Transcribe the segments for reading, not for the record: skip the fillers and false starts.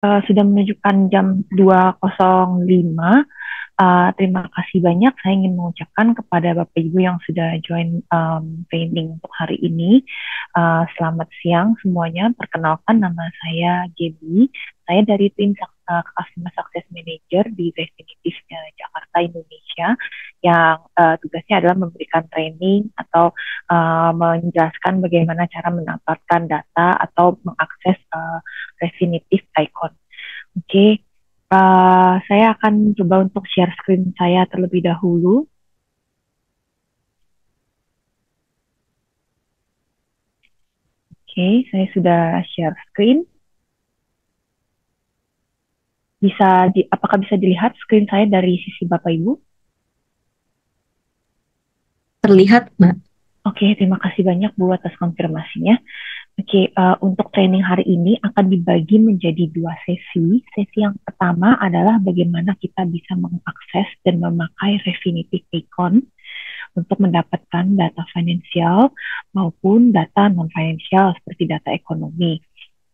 sudah menunjukkan jam 2.05. Terima kasih banyak. Saya ingin mengucapkan kepada Bapak Ibu yang sudah join training untuk hari ini. Selamat siang semuanya. Perkenalkan, nama saya Gaby. Saya dari tim Customer Success Manager di Refinitiv Jakarta, Indonesia, yang tugasnya adalah memberikan training atau menjelaskan bagaimana cara mendapatkan data atau mengakses Refinitiv Icon. Oke, saya akan coba untuk share screen saya terlebih dahulu. Oke, saya sudah share screen. Apakah bisa dilihat screen saya dari sisi Bapak Ibu? Terlihat, Mbak. Oke, terima kasih banyak Bu atas konfirmasinya. Oke, untuk training hari ini akan dibagi menjadi dua sesi. Sesi yang pertama adalah bagaimana kita bisa mengakses dan memakai Refinitiv Icon untuk mendapatkan data finansial maupun data non-finansial seperti data ekonomi.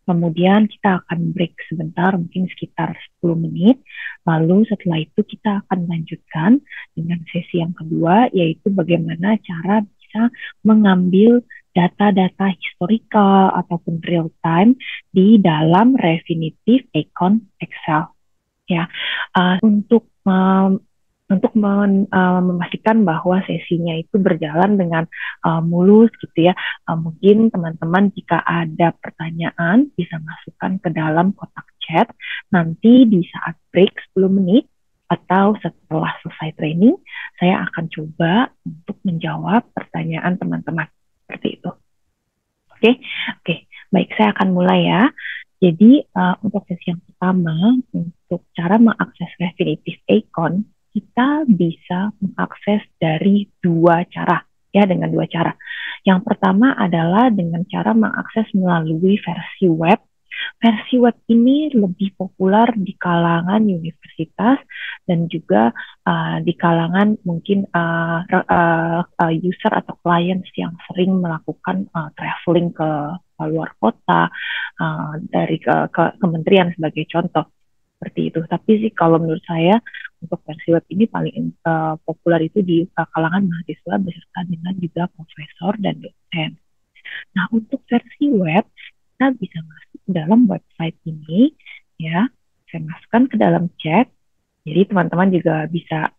Kemudian kita akan break sebentar, mungkin sekitar 10 menit. Lalu setelah itu kita akan lanjutkan dengan sesi yang kedua, yaitu bagaimana cara bisa mengambil data-data historical ataupun real time di dalam Refinitiv Icon Excel. Ya, untuk memastikan bahwa sesinya itu berjalan dengan mulus gitu ya. Mungkin teman-teman jika ada pertanyaan bisa masukkan ke dalam kotak chat. Nanti di saat break 10 menit atau setelah selesai training, saya akan coba untuk menjawab pertanyaan teman-teman. Seperti itu. Oke, oke. Baik, saya akan mulai ya. Jadi untuk sesi yang pertama, untuk cara mengakses Refinitiv Icon, kita bisa mengakses dari dua cara, ya, dengan dua cara. Yang pertama adalah dengan cara mengakses melalui versi web. Versi web ini lebih populer di kalangan universitas dan juga di kalangan mungkin user atau clients yang sering melakukan traveling ke luar kota dari ke kementerian sebagai contoh seperti itu. Tapi sih kalau menurut saya untuk versi web ini paling populer itu di kalangan mahasiswa beserta dengan juga profesor dan dosen. Nah, untuk versi web kita bisa masuk ke dalam website ini ya. Saya masukkan ke dalam chat. Jadi teman-teman juga bisa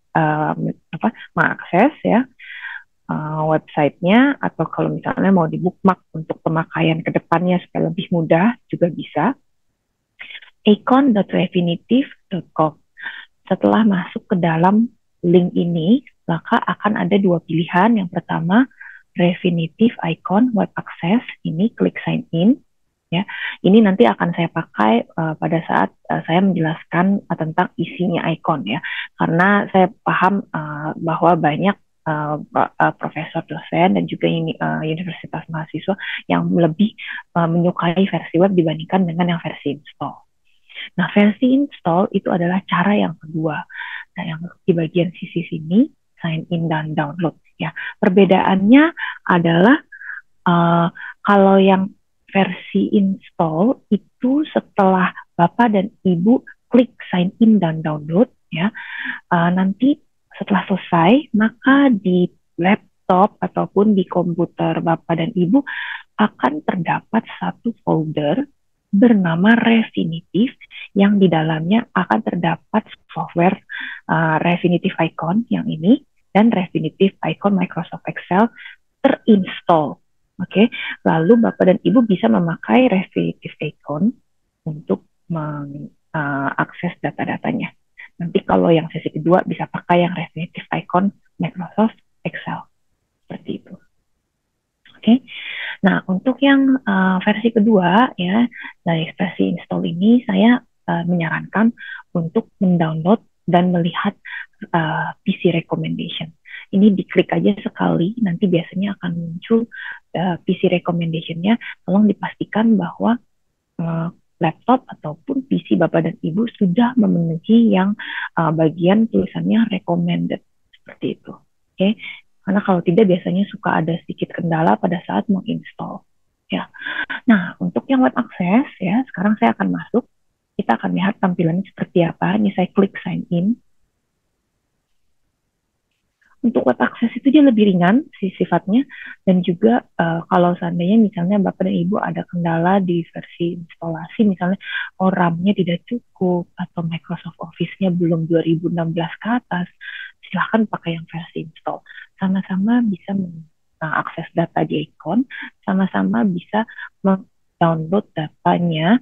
mengakses ya websitenya, atau kalau misalnya mau di bookmark untuk pemakaian ke depannya supaya lebih mudah juga bisa. icon.refinitiv.com. Setelah masuk ke dalam link ini, maka akan ada dua pilihan. Yang pertama, Refinitiv Icon Web Access. Ini klik sign in. Ya, ini nanti akan saya pakai pada saat saya menjelaskan tentang isinya icon ya, karena saya paham bahwa banyak profesor dosen dan juga universitas mahasiswa yang lebih menyukai versi web dibandingkan dengan yang versi install. Nah, versi install itu adalah cara yang kedua. Nah, yang di bagian sisi sini, sign in dan download. Ya, perbedaannya adalah kalau yang versi install itu setelah Bapak dan Ibu klik sign in dan download, ya, nanti setelah selesai, maka di laptop ataupun di komputer Bapak dan Ibu akan terdapat satu folder bernama Refinitiv yang di dalamnya akan terdapat software Refinitiv Icon yang ini dan Refinitiv Icon Microsoft Excel terinstall. Oke, lalu Bapak dan Ibu bisa memakai Refinitiv Icon untuk mengakses data-datanya. Nanti kalau yang sesi kedua bisa pakai yang Refinitiv Icon Microsoft Excel. Seperti itu. Oke. Nah, untuk yang versi kedua ya, dari versi install ini saya menyarankan untuk mendownload dan melihat PC recommendation. Ini diklik aja sekali, nanti biasanya akan muncul PC recommendation-nya. Tolong dipastikan bahwa laptop ataupun PC Bapak dan Ibu sudah memenuhi yang bagian tulisannya recommended seperti itu. Oke, karena kalau tidak biasanya suka ada sedikit kendala pada saat menginstall. Ya. Nah, untuk yang web access ya, sekarang saya akan masuk. kita akan lihat tampilannya seperti apa. Ini saya klik sign in. Untuk web access itu dia lebih ringan sifatnya, dan juga kalau seandainya misalnya Bapak dan Ibu ada kendala di versi instalasi, misalnya RAM-nya tidak cukup atau Microsoft Office-nya belum 2016 ke atas, silahkan pakai yang versi install. Sama-sama bisa mengakses data di Icon, sama-sama bisa download datanya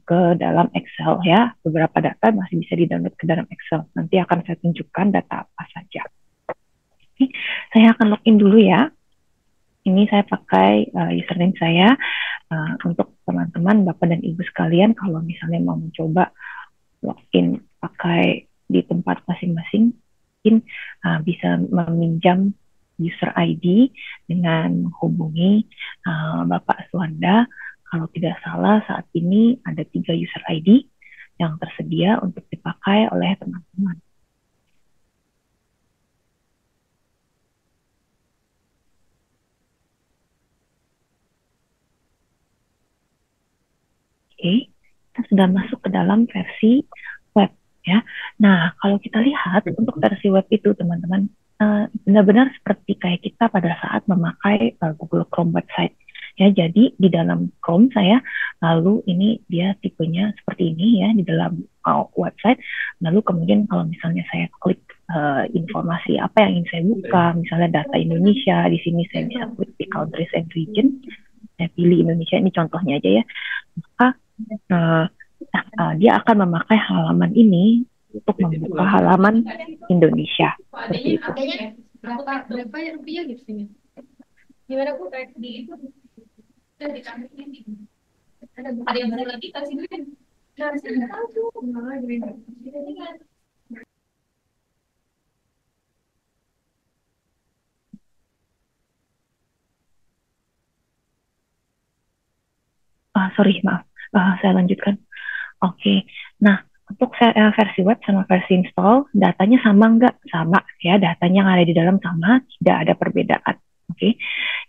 ke dalam Excel ya. Beberapa data masih bisa di-download ke dalam Excel. Nanti akan saya tunjukkan data apa saja. Saya akan login dulu ya. Ini saya pakai username saya. Untuk teman-teman, Bapak dan Ibu sekalian, kalau misalnya mau mencoba login pakai di tempat masing-masing, mungkin bisa meminjam user ID dengan menghubungi Bapak Suwanda. Kalau tidak salah, saat ini ada 3 user ID yang tersedia untuk dipakai oleh teman-teman. Oke, kita sudah masuk ke dalam versi web ya. Nah, kalau kita lihat untuk versi web itu teman-teman benar-benar seperti kayak kita pada saat memakai Google Chrome website ya. Jadi di dalam Chrome saya, lalu ini dia tipenya seperti ini ya di dalam website. Lalu kemudian kalau misalnya saya klik informasi apa yang ingin saya buka, misalnya data Indonesia, di sini saya bisa klik di countries and region. Saya pilih Indonesia, ini contohnya aja ya. Maka dia akan memakai halaman ini untuk membuka halaman Indonesia seperti itu. Berapa rupiah gitu sih? Gimana Bu? Di itu ada yang baru lagi kasih duit. Nah, saya tahu tuh. Sorry, maaf. Saya lanjutkan. Oke. Nah, untuk versi web sama versi install, datanya sama nggak? Sama ya, datanya yang ada di dalam sama, tidak ada perbedaan. Oke,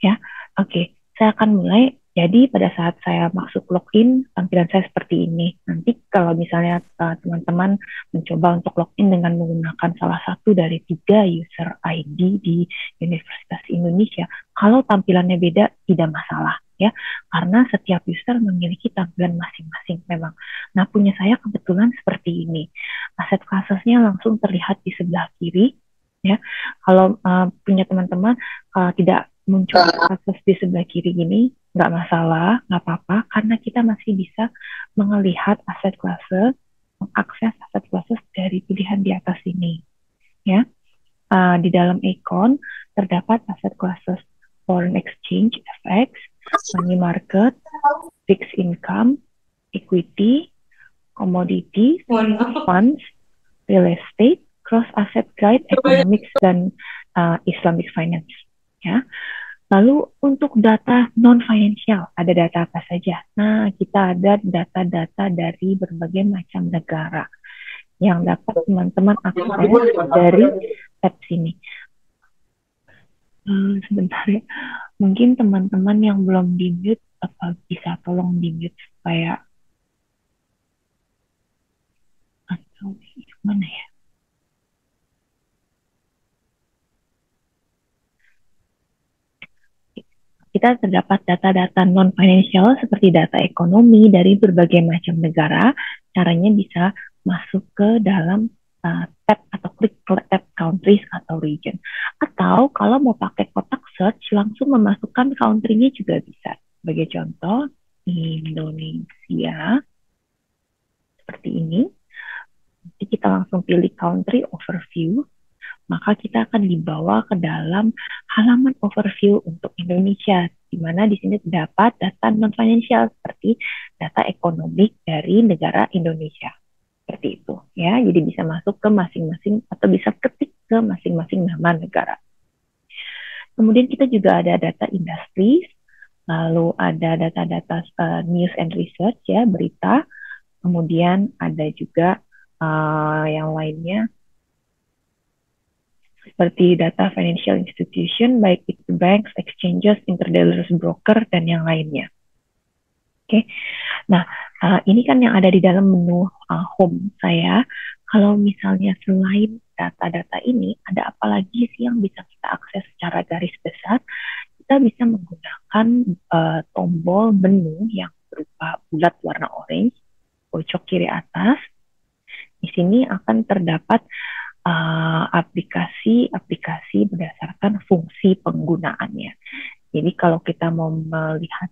ya. Oke, saya akan mulai. Jadi pada saat saya masuk login, tampilan saya seperti ini. Nanti kalau misalnya teman-teman mencoba untuk login dengan menggunakan salah satu dari 3 user ID di Universitas Indonesia, kalau tampilannya beda, tidak masalah ya, karena setiap user memiliki tampilan masing-masing memang. Nah, punya saya kebetulan seperti ini. Aset classesnya langsung terlihat di sebelah kiri ya. Kalau punya teman-teman tidak muncul akses di sebelah kiri gini, nggak masalah, nggak apa-apa, karena kita masih bisa melihat aset classes, mengakses aset classes dari pilihan di atas ini. Ya, di dalam Icon terdapat aset classes foreign exchange, FX, money market, fixed income, equity, commodity, funds, real estate, cross asset guide, economics, dan Islamic finance. Ya. Lalu untuk data non-financial, ada data apa saja? Nah, kita ada data-data dari berbagai macam negara yang dapat teman-teman akses dari tab sini. Sebentar ya, mungkin teman-teman yang belum di-mute, apa bisa tolong di-mute supaya, atau gimana ya? Kita terdapat data-data non-financial seperti data ekonomi dari berbagai macam negara. Caranya bisa masuk ke dalam tab atau klik tab countries atau region. Atau kalau mau pakai kotak search, langsung memasukkan country-nya juga bisa. Sebagai contoh, Indonesia. Seperti ini. Nanti kita langsung pilih country overview. Maka kita akan dibawa ke dalam halaman overview untuk Indonesia, di mana di sini terdapat data non-financial seperti data ekonomi dari negara Indonesia. Seperti itu ya, jadi bisa masuk ke masing-masing atau bisa ketik ke masing-masing nama negara. Kemudian kita juga ada data industries, lalu ada data-data news and research ya, berita. Kemudian ada juga yang lainnya seperti data financial institution, baik itu banks, exchanges, interdealers, broker, dan yang lainnya. Oke. Nah, ini kan yang ada di dalam menu home saya. Kalau misalnya selain data-data ini, ada apa lagi sih yang bisa kita akses secara garis besar? Kita bisa menggunakan tombol menu yang berupa bulat warna orange, pojok kiri atas. Di sini akan terdapat aplikasi-aplikasi berdasarkan fungsi penggunaannya. Jadi kalau kita mau melihat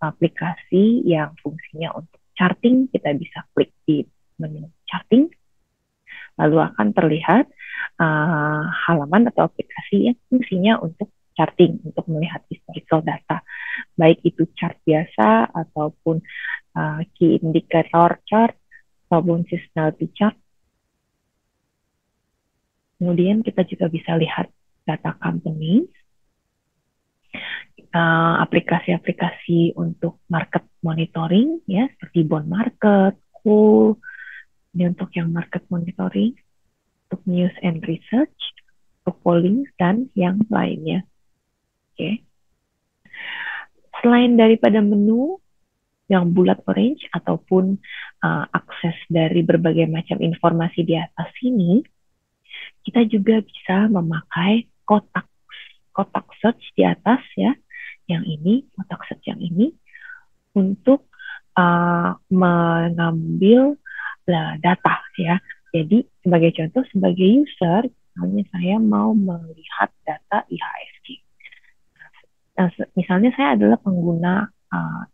aplikasi yang fungsinya untuk charting, kita bisa klik di menu charting, lalu akan terlihat halaman atau aplikasi yang fungsinya untuk charting, untuk melihat historical data, baik itu chart biasa ataupun key indicator chart ataupun seasonality chart. Kemudian kita juga bisa lihat data company, aplikasi-aplikasi untuk market monitoring, ya seperti bond market, coal. Ini untuk yang market monitoring, untuk news and research, untuk polling, dan yang lainnya. Oke. Selain daripada menu yang bulat orange ataupun akses dari berbagai macam informasi di atas sini, kita juga bisa memakai kotak search di atas, ya, yang ini, kotak search yang ini, untuk mengambil data, ya. Jadi sebagai contoh, sebagai user, misalnya saya mau melihat data IHSG. Nah, misalnya saya adalah pengguna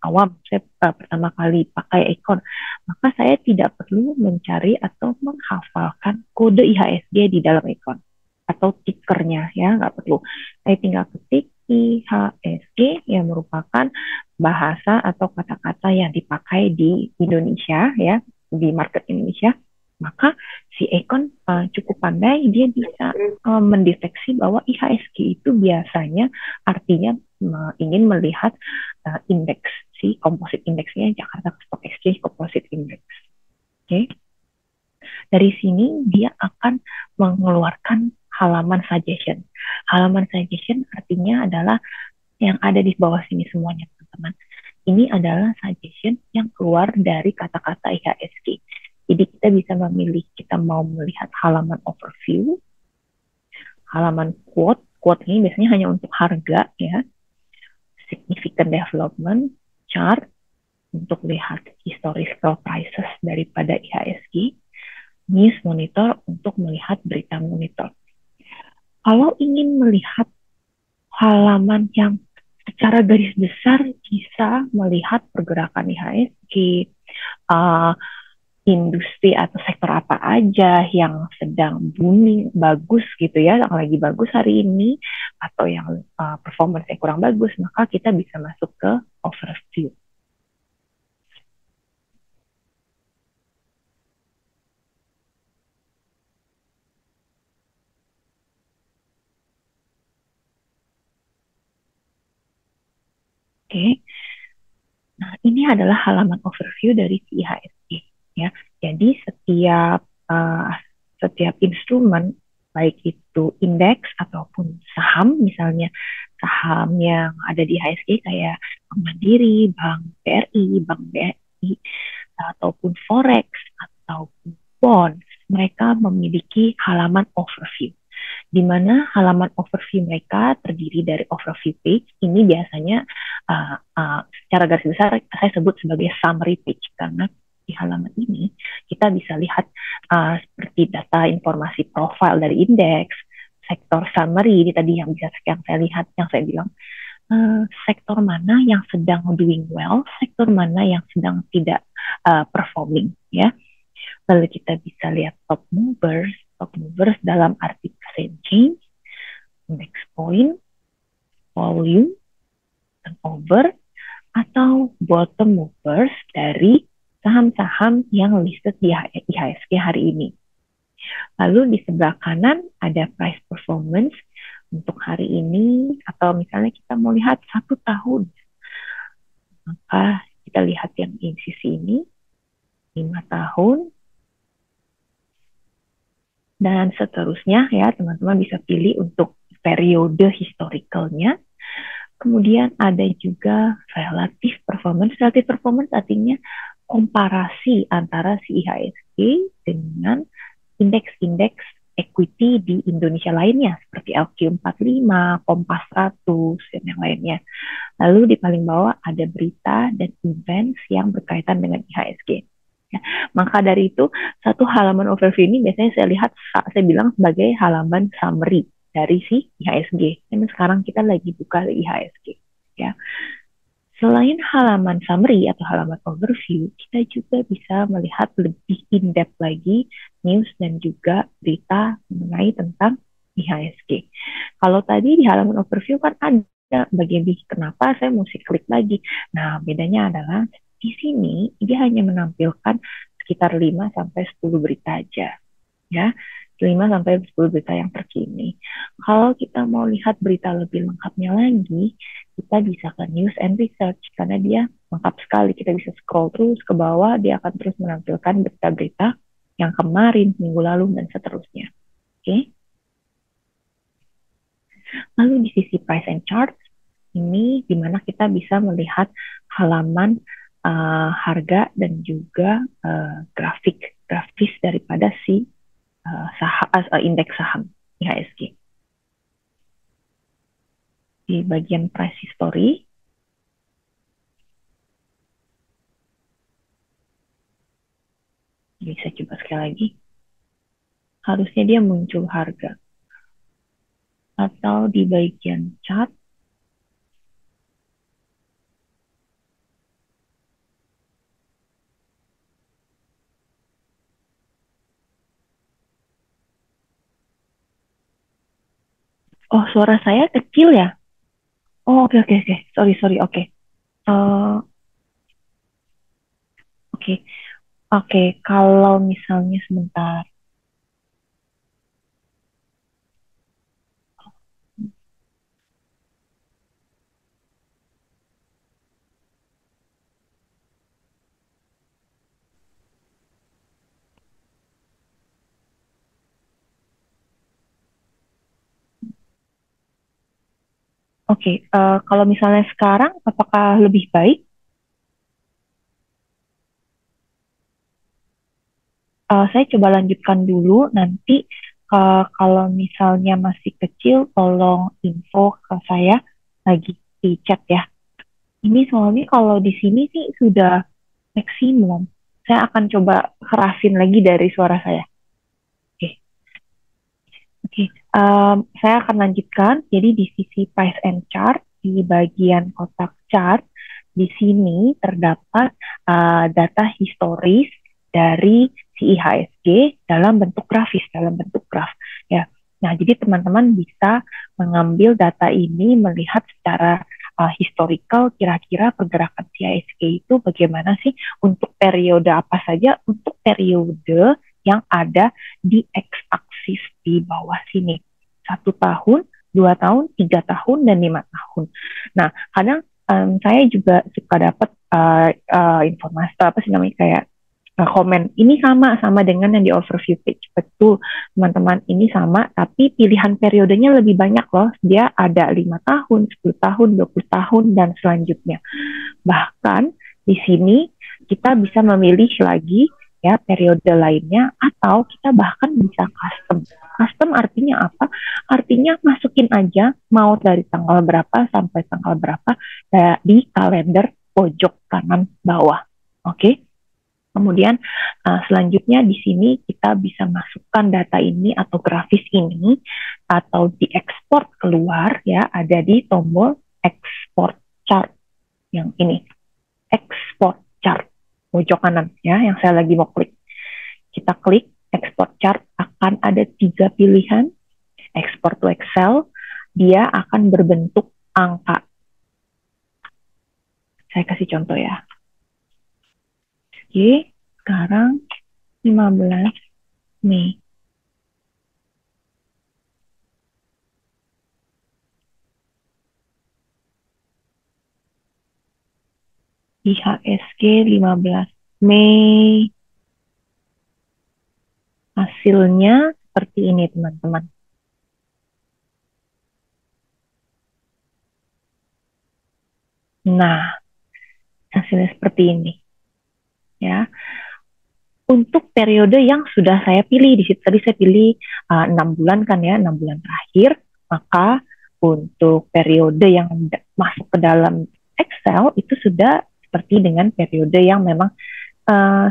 awam, saya pertama kali pakai Econ, maka saya tidak perlu mencari atau menghafalkan kode IHSG di dalam Econ atau tickernya, ya, nggak perlu. Saya tinggal ketik IHSG yang merupakan bahasa atau kata-kata yang dipakai di Indonesia, ya, di market Indonesia. Maka si Econ cukup pandai, dia bisa mendeteksi bahwa IHSG itu biasanya artinya ingin melihat indeks, si composite indeksnya, Jakarta Stock Exchange Composite Index. Oke. Dari sini dia akan mengeluarkan halaman suggestion. Halaman suggestion artinya adalah yang ada di bawah sini semuanya, teman-teman. Ini adalah suggestion yang keluar dari kata-kata IHSG. Jadi kita bisa memilih, kita mau melihat halaman overview, halaman quote. Quote ini biasanya hanya untuk harga, ya. Significant development, chart, untuk lihat historical prices daripada IHSG, news monitor untuk melihat berita monitor. Kalau ingin melihat halaman yang secara garis besar bisa melihat pergerakan IHSG, industri atau sektor apa aja yang sedang booming, bagus gitu ya, yang lagi bagus hari ini, atau yang performance-nya kurang bagus, maka kita bisa masuk ke overview. Oke. Nah, ini adalah halaman overview dari IHSG, ya. Jadi setiap instrumen, baik itu indeks ataupun saham, misalnya saham yang ada di IHSG kayak Bank Mandiri, Bank BRI, Bank BRI, ataupun forex ataupun bond, mereka memiliki halaman overview, di mana halaman overview mereka terdiri dari overview page. Ini biasanya secara garis besar saya sebut sebagai summary page, karena di halaman ini kita bisa lihat seperti data informasi profile dari indeks, sektor summary, ini tadi yang saya lihat, yang saya bilang, sektor mana yang sedang doing well, sektor mana yang sedang tidak performing, ya. Lalu kita bisa lihat top movers dalam arti percent change, index point, volume, turnover, atau bottom movers dari saham-saham yang listed di IHSG hari ini. Lalu di sebelah kanan ada price performance untuk hari ini, atau misalnya kita mau lihat 1 tahun, maka kita lihat yang di sisi ini 5 tahun, dan seterusnya, ya, teman-teman bisa pilih untuk periode historicalnya. Kemudian ada juga relative performance. Relative performance artinya komparasi antara si IHSG dengan indeks-indeks equity di Indonesia lainnya seperti LQ45, Kompas 100, dan yang lainnya. Lalu di paling bawah ada berita dan events yang berkaitan dengan IHSG. Ya, maka dari itu, satu halaman overview ini biasanya saya bilang sebagai halaman summary dari si IHSG. Dan sekarang kita lagi buka IHSG. Ya. Selain halaman summary atau halaman overview, kita juga bisa melihat lebih in-depth lagi news dan juga berita mengenai tentang IHSG. Kalau tadi di halaman overview kan ada bagian di kenapa saya mesti klik lagi. Nah, bedanya adalah di sini dia hanya menampilkan sekitar 5 sampai 10 berita aja. Ya, 5 sampai 10 berita yang terkini. Kalau kita mau lihat berita lebih lengkapnya lagi, kita bisa ke News and Research karena dia lengkap sekali. Kita bisa scroll terus ke bawah, dia akan terus menampilkan berita-berita yang kemarin, minggu lalu, dan seterusnya. Oke. Lalu di sisi price and chart, ini di mana kita bisa melihat halaman harga dan juga grafis daripada si indeks saham IHSG. Di bagian price history, bisa coba sekali lagi. Harusnya dia muncul harga. Atau di bagian chart, oh suara saya kecil ya? Oh oke. Sorry oke. Oke. Kalau misalnya sebentar. Oke, kalau misalnya sekarang, apakah lebih baik? Saya coba lanjutkan dulu, nanti kalau misalnya masih kecil, tolong info ke saya lagi di chat ya. Ini soalnya kalau di sini sih sudah maksimum. Saya akan coba kerasin lagi dari suara saya. Oke. Oke, saya akan lanjutkan. Jadi di sisi price and chart, di bagian kotak chart, di sini terdapat data historis dari si IHSG dalam bentuk grafis, dalam bentuk graf. Ya. Nah, jadi teman-teman bisa mengambil data ini, melihat secara historical kira-kira pergerakan si IHSG itu bagaimana sih untuk periode apa saja, untuk periode yang ada di x-aksis di bawah sini. 1 tahun, 2 tahun, 3 tahun, dan 5 tahun. Nah, kadang saya juga suka dapat informasi apa sih namanya kayak komen ini sama dengan yang di overview page. Betul, teman-teman, ini sama, tapi pilihan periodenya lebih banyak loh. Dia ada 5 tahun, 10 tahun, 20 tahun, dan selanjutnya. Bahkan di sini kita bisa memilih lagi ya periode lainnya, atau kita bahkan bisa custom. Custom artinya apa? Artinya masukin aja mau dari tanggal berapa sampai tanggal berapa di kalender pojok kanan bawah. Oke. Kemudian selanjutnya di sini kita bisa masukkan data ini atau grafis ini atau diekspor keluar ya, ada di tombol export chart yang ini. Export chart pojok kanan ya, yang saya lagi mau klik. Kita klik export chart, akan ada 3 pilihan. Export to Excel, dia akan berbentuk angka. Saya kasih contoh ya. Oke, sekarang 15 Mei. IHSG 15 Mei. Hasilnya seperti ini, teman-teman. Nah, hasilnya seperti ini. Ya, untuk periode yang sudah saya pilih di situ tadi saya pilih 6 bulan kan ya, 6 bulan terakhir, maka untuk periode yang masuk ke dalam Excel itu sudah seperti dengan periode yang memang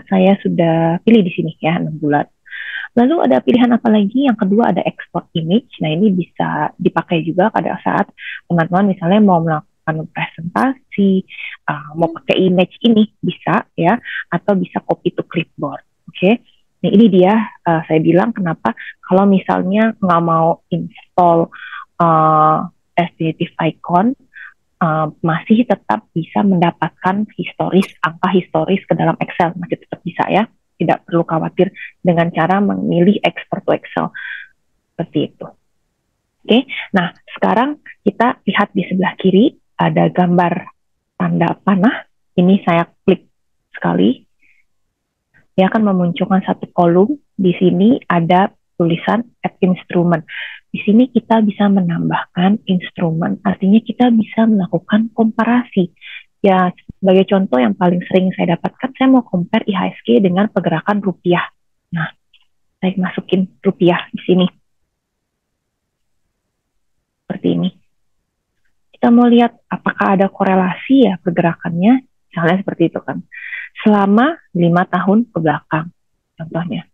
saya sudah pilih di sini ya, 6 bulan. Lalu ada pilihan apa lagi? Yang kedua ada export image. Nah, ini bisa dipakai juga pada saat teman-teman misalnya mau melakukan presentasi, mau pakai image ini bisa ya, atau bisa copy to clipboard. Oke. Nah, ini dia saya bilang kenapa kalau misalnya nggak mau install Definitive Icon, masih tetap bisa mendapatkan angka historis ke dalam Excel, masih tetap bisa ya, tidak perlu khawatir dengan cara memilih export to Excel seperti itu. Oke, nah sekarang kita lihat di sebelah kiri ada gambar tanda panah. Ini saya klik sekali, dia akan memunculkan satu kolom. Di sini ada tulisan add instrument. Di sini kita bisa menambahkan instrumen, artinya kita bisa melakukan komparasi. Ya, sebagai contoh yang paling sering saya dapatkan, saya mau compare IHSG dengan pergerakan rupiah. Nah, saya masukin rupiah di sini. Seperti ini. Kita mau lihat apakah ada korelasi ya pergerakannya, misalnya seperti itu kan. Selama 5 tahun ke belakang, contohnya.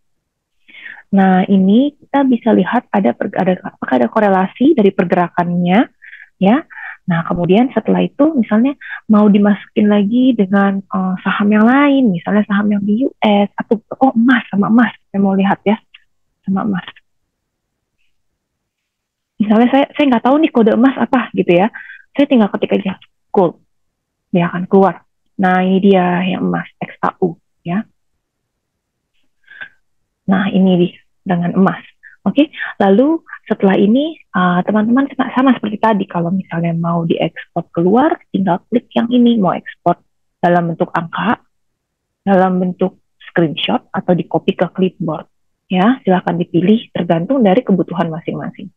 Nah, ini kita bisa lihat apakah ada korelasi dari pergerakannya, ya. Nah, kemudian setelah itu misalnya mau dimasukin lagi dengan saham yang lain, misalnya saham yang di US, atau emas, sama emas, saya mau lihat ya, sama emas. Misalnya saya nggak tahu nih kode emas apa gitu ya, saya tinggal ketik aja gold, dia akan keluar. Nah, ini dia yang emas, XAU, ya. Nah, ini dia dengan emas. Oke, lalu setelah ini teman-teman sama seperti tadi, kalau misalnya mau diekspor keluar, tinggal klik yang ini, mau ekspor dalam bentuk angka, dalam bentuk screenshot, atau di copy ke clipboard. Ya, silahkan dipilih tergantung dari kebutuhan masing-masing.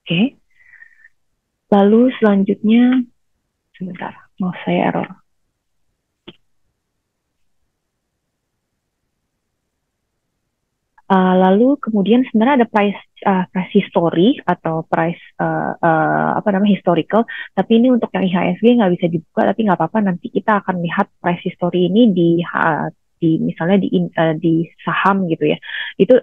Oke, lalu selanjutnya, sebentar, mau saya error. Lalu kemudian sebenarnya ada price history atau price historical, tapi ini untuk yang IHSG nggak bisa dibuka, tapi nggak apa-apa, nanti kita akan lihat price history ini di misalnya di saham gitu ya, itu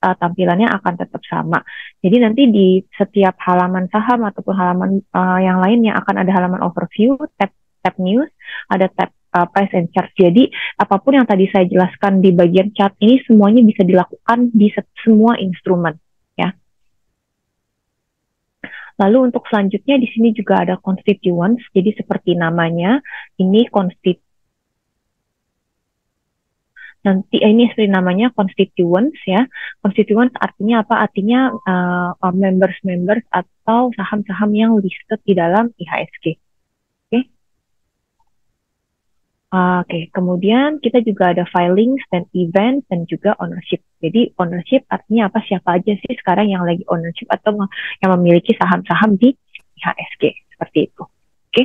tampilannya akan tetap sama. Jadi nanti di setiap halaman saham ataupun halaman yang lainnya akan ada halaman overview, tab news, ada tab price and chart. Jadi apapun yang tadi saya jelaskan di bagian chart ini semuanya bisa dilakukan di semua instrumen, ya. Lalu untuk selanjutnya di sini juga ada constituents. Jadi seperti namanya, ini nanti ini seperti namanya constituents ya. Constituents artinya apa? Artinya members atau saham-saham yang listed di dalam IHSG. Oke, kemudian kita juga ada filings dan events dan juga ownership. Jadi ownership artinya apa? Siapa aja sih sekarang yang lagi ownership atau yang memiliki saham-saham di IHSG, seperti itu. Oke,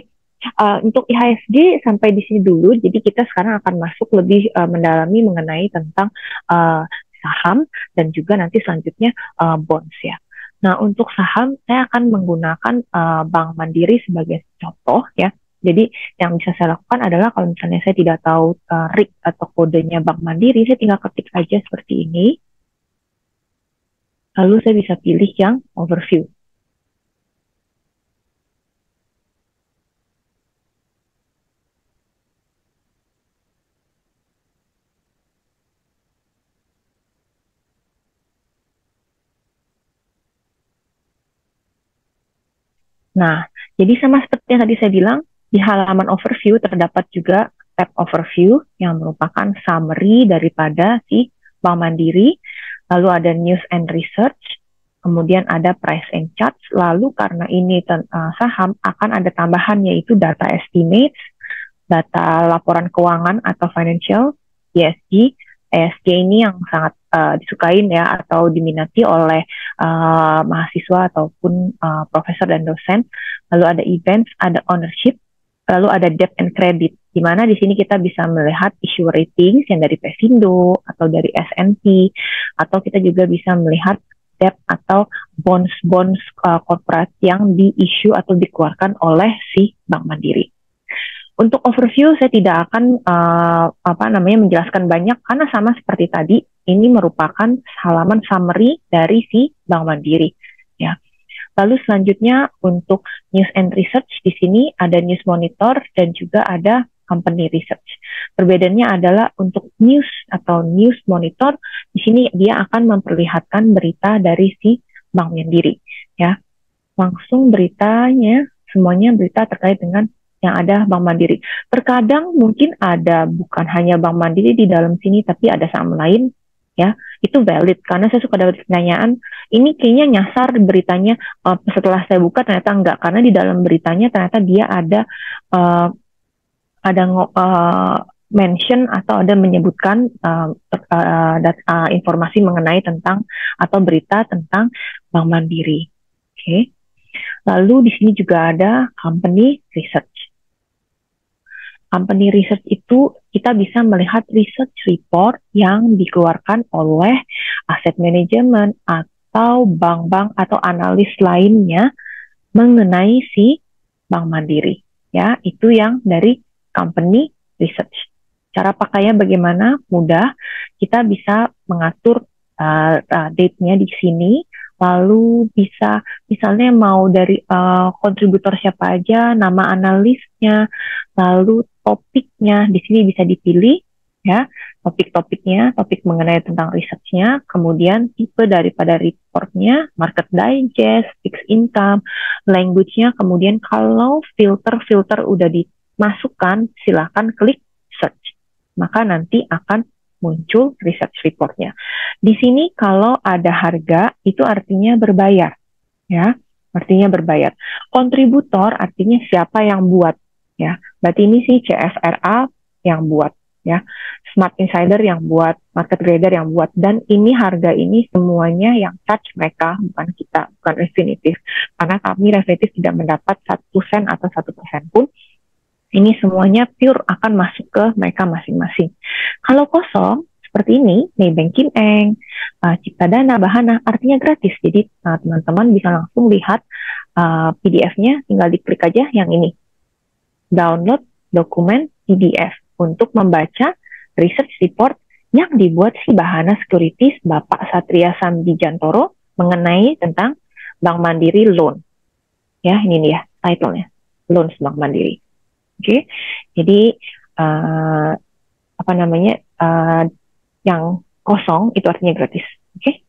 untuk IHSG sampai di sini dulu. Jadi kita sekarang akan masuk lebih mendalami mengenai tentang saham dan juga nanti selanjutnya bonds ya. Nah, untuk saham saya akan menggunakan Bank Mandiri sebagai contoh ya. Jadi yang bisa saya lakukan adalah kalau misalnya saya tidak tahu RIC atau kodenya Bank Mandiri, saya tinggal ketik aja seperti ini. Lalu saya bisa pilih yang overview. Nah, jadi sama seperti yang tadi saya bilang, di halaman overview terdapat juga tab overview yang merupakan summary daripada si Bank Mandiri, lalu ada news and research, kemudian ada price and charts, lalu karena ini saham akan ada tambahan yaitu data estimates, data laporan keuangan atau financial, ESG. ESG ini yang sangat disukain ya atau diminati oleh mahasiswa ataupun profesor dan dosen. Lalu ada events, ada ownership, Lalu ada debt and credit, di mana di sini kita bisa melihat issue ratings yang dari Pesindo atau dari S&P, atau kita juga bisa melihat debt atau bonds corporate yang di-issue atau dikeluarkan oleh si Bank Mandiri. Untuk overview saya tidak akan menjelaskan banyak karena sama seperti tadi, ini merupakan halaman summary dari si Bank Mandiri, ya. Lalu selanjutnya untuk news and research, di sini ada news monitor dan juga ada company research. Perbedaannya adalah untuk news atau news monitor, di sini dia akan memperlihatkan berita dari si Bank Mandiri, ya. Langsung beritanya, semuanya berita terkait dengan yang ada Bank Mandiri. Terkadang mungkin ada bukan hanya Bank Mandiri di dalam sini, tapi ada saham lain, ya. Itu valid, karena saya suka dapat pertanyaan, ini kayaknya nyasar beritanya, setelah saya buka ternyata enggak, karena di dalam beritanya ternyata dia ada mention atau ada menyebutkan informasi mengenai tentang atau berita tentang Bank Mandiri. Oke. Lalu di sini juga ada company research. Company research itu kita bisa melihat research report yang dikeluarkan oleh asset management atau bank-bank atau analis lainnya mengenai si Bank Mandiri. Ya, itu yang dari company research. Cara pakainya bagaimana? Mudah. Kita bisa mengatur date-nya di sini. Lalu bisa misalnya mau dari kontributor siapa aja, nama analisnya, lalu topiknya di sini bisa dipilih, ya, topik-topiknya, topik mengenai tentang researchnya, kemudian tipe daripada reportnya, market digest, fixed income, language-nya, kemudian kalau filter udah dimasukkan, silakan klik search, maka nanti akan muncul research report-nya. Di sini kalau ada harga, itu artinya berbayar, ya, artinya berbayar. Kontributor artinya siapa yang buat, ya. Berarti ini sih CFRA yang buat, ya. Smart Insider yang buat, Market Trader yang buat, dan ini harga ini semuanya yang charge mereka, bukan kita, bukan Refinitiv. Karena kami Refinitiv tidak mendapat 1 sen atau 1% pun. Ini semuanya pure akan masuk ke mereka masing-masing. Kalau kosong, seperti ini, Maybank Kim Eng, Ciptadana, Bahana, artinya gratis. Jadi teman-teman bisa langsung lihat PDF-nya, tinggal diklik aja yang ini. Download dokumen PDF untuk membaca research report yang dibuat si Bahana Securities Bapak Satria Samdijantoro mengenai tentang Bank Mandiri Loan. Ya, ini nih ya, title-nya. Loans Bank Mandiri. Oke, jadi yang kosong itu artinya gratis. Oke,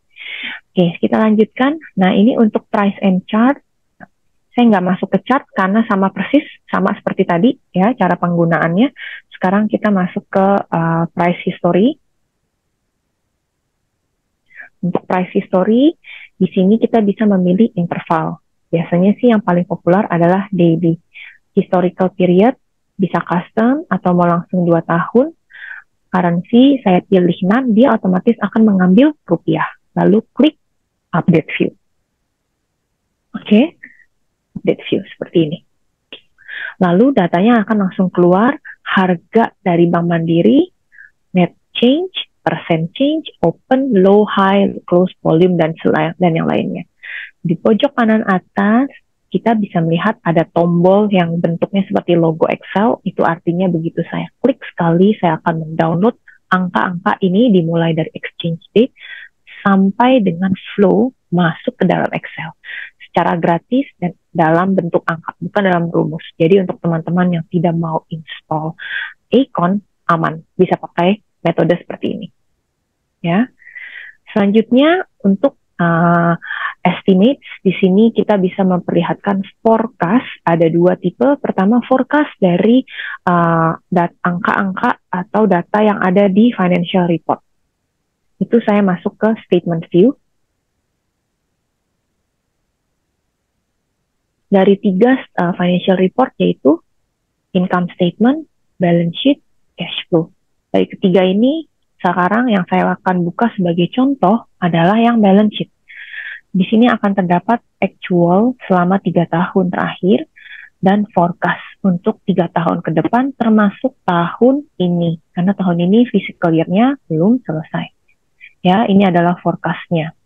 kita lanjutkan. Nah, ini untuk price and chart. Saya nggak masuk ke chart karena sama persis, sama seperti tadi ya cara penggunaannya. Sekarang kita masuk ke price history. Untuk price history, di sini kita bisa memilih interval. Biasanya sih yang paling populer adalah daily. Historical period, bisa custom atau mau langsung 2 tahun. Currency, saya pilih NAN, dia otomatis akan mengambil rupiah. Lalu klik update view. Oke, update view seperti ini. Lalu datanya akan langsung keluar, harga dari Bank Mandiri, net change, percent change, open, low, high, close, volume, dan yang lainnya. Di pojok kanan atas, kita bisa melihat ada tombol yang bentuknya seperti logo Excel. Itu artinya begitu saya klik sekali, saya akan mendownload angka-angka ini dimulai dari exchange date sampai dengan flow masuk ke dalam Excel. Secara gratis dan dalam bentuk angka, bukan dalam rumus. Jadi untuk teman-teman yang tidak mau install Acorn, aman. Bisa pakai metode seperti ini. Ya. Selanjutnya untuk estimates, di sini kita bisa memperlihatkan forecast. Ada 2 tipe. Pertama, forecast dari angka-angka atau data yang ada di financial report. Itu saya masuk ke statement view. Dari 3 financial report, yaitu income statement, balance sheet, cash flow. Dari ketiga ini, sekarang yang saya akan buka sebagai contoh adalah yang balance sheet. Di sini akan terdapat actual selama 3 tahun terakhir dan forecast untuk 3 tahun ke depan termasuk tahun ini, karena tahun ini fiscal year-nya belum selesai. Ya, ini adalah forecast-nya.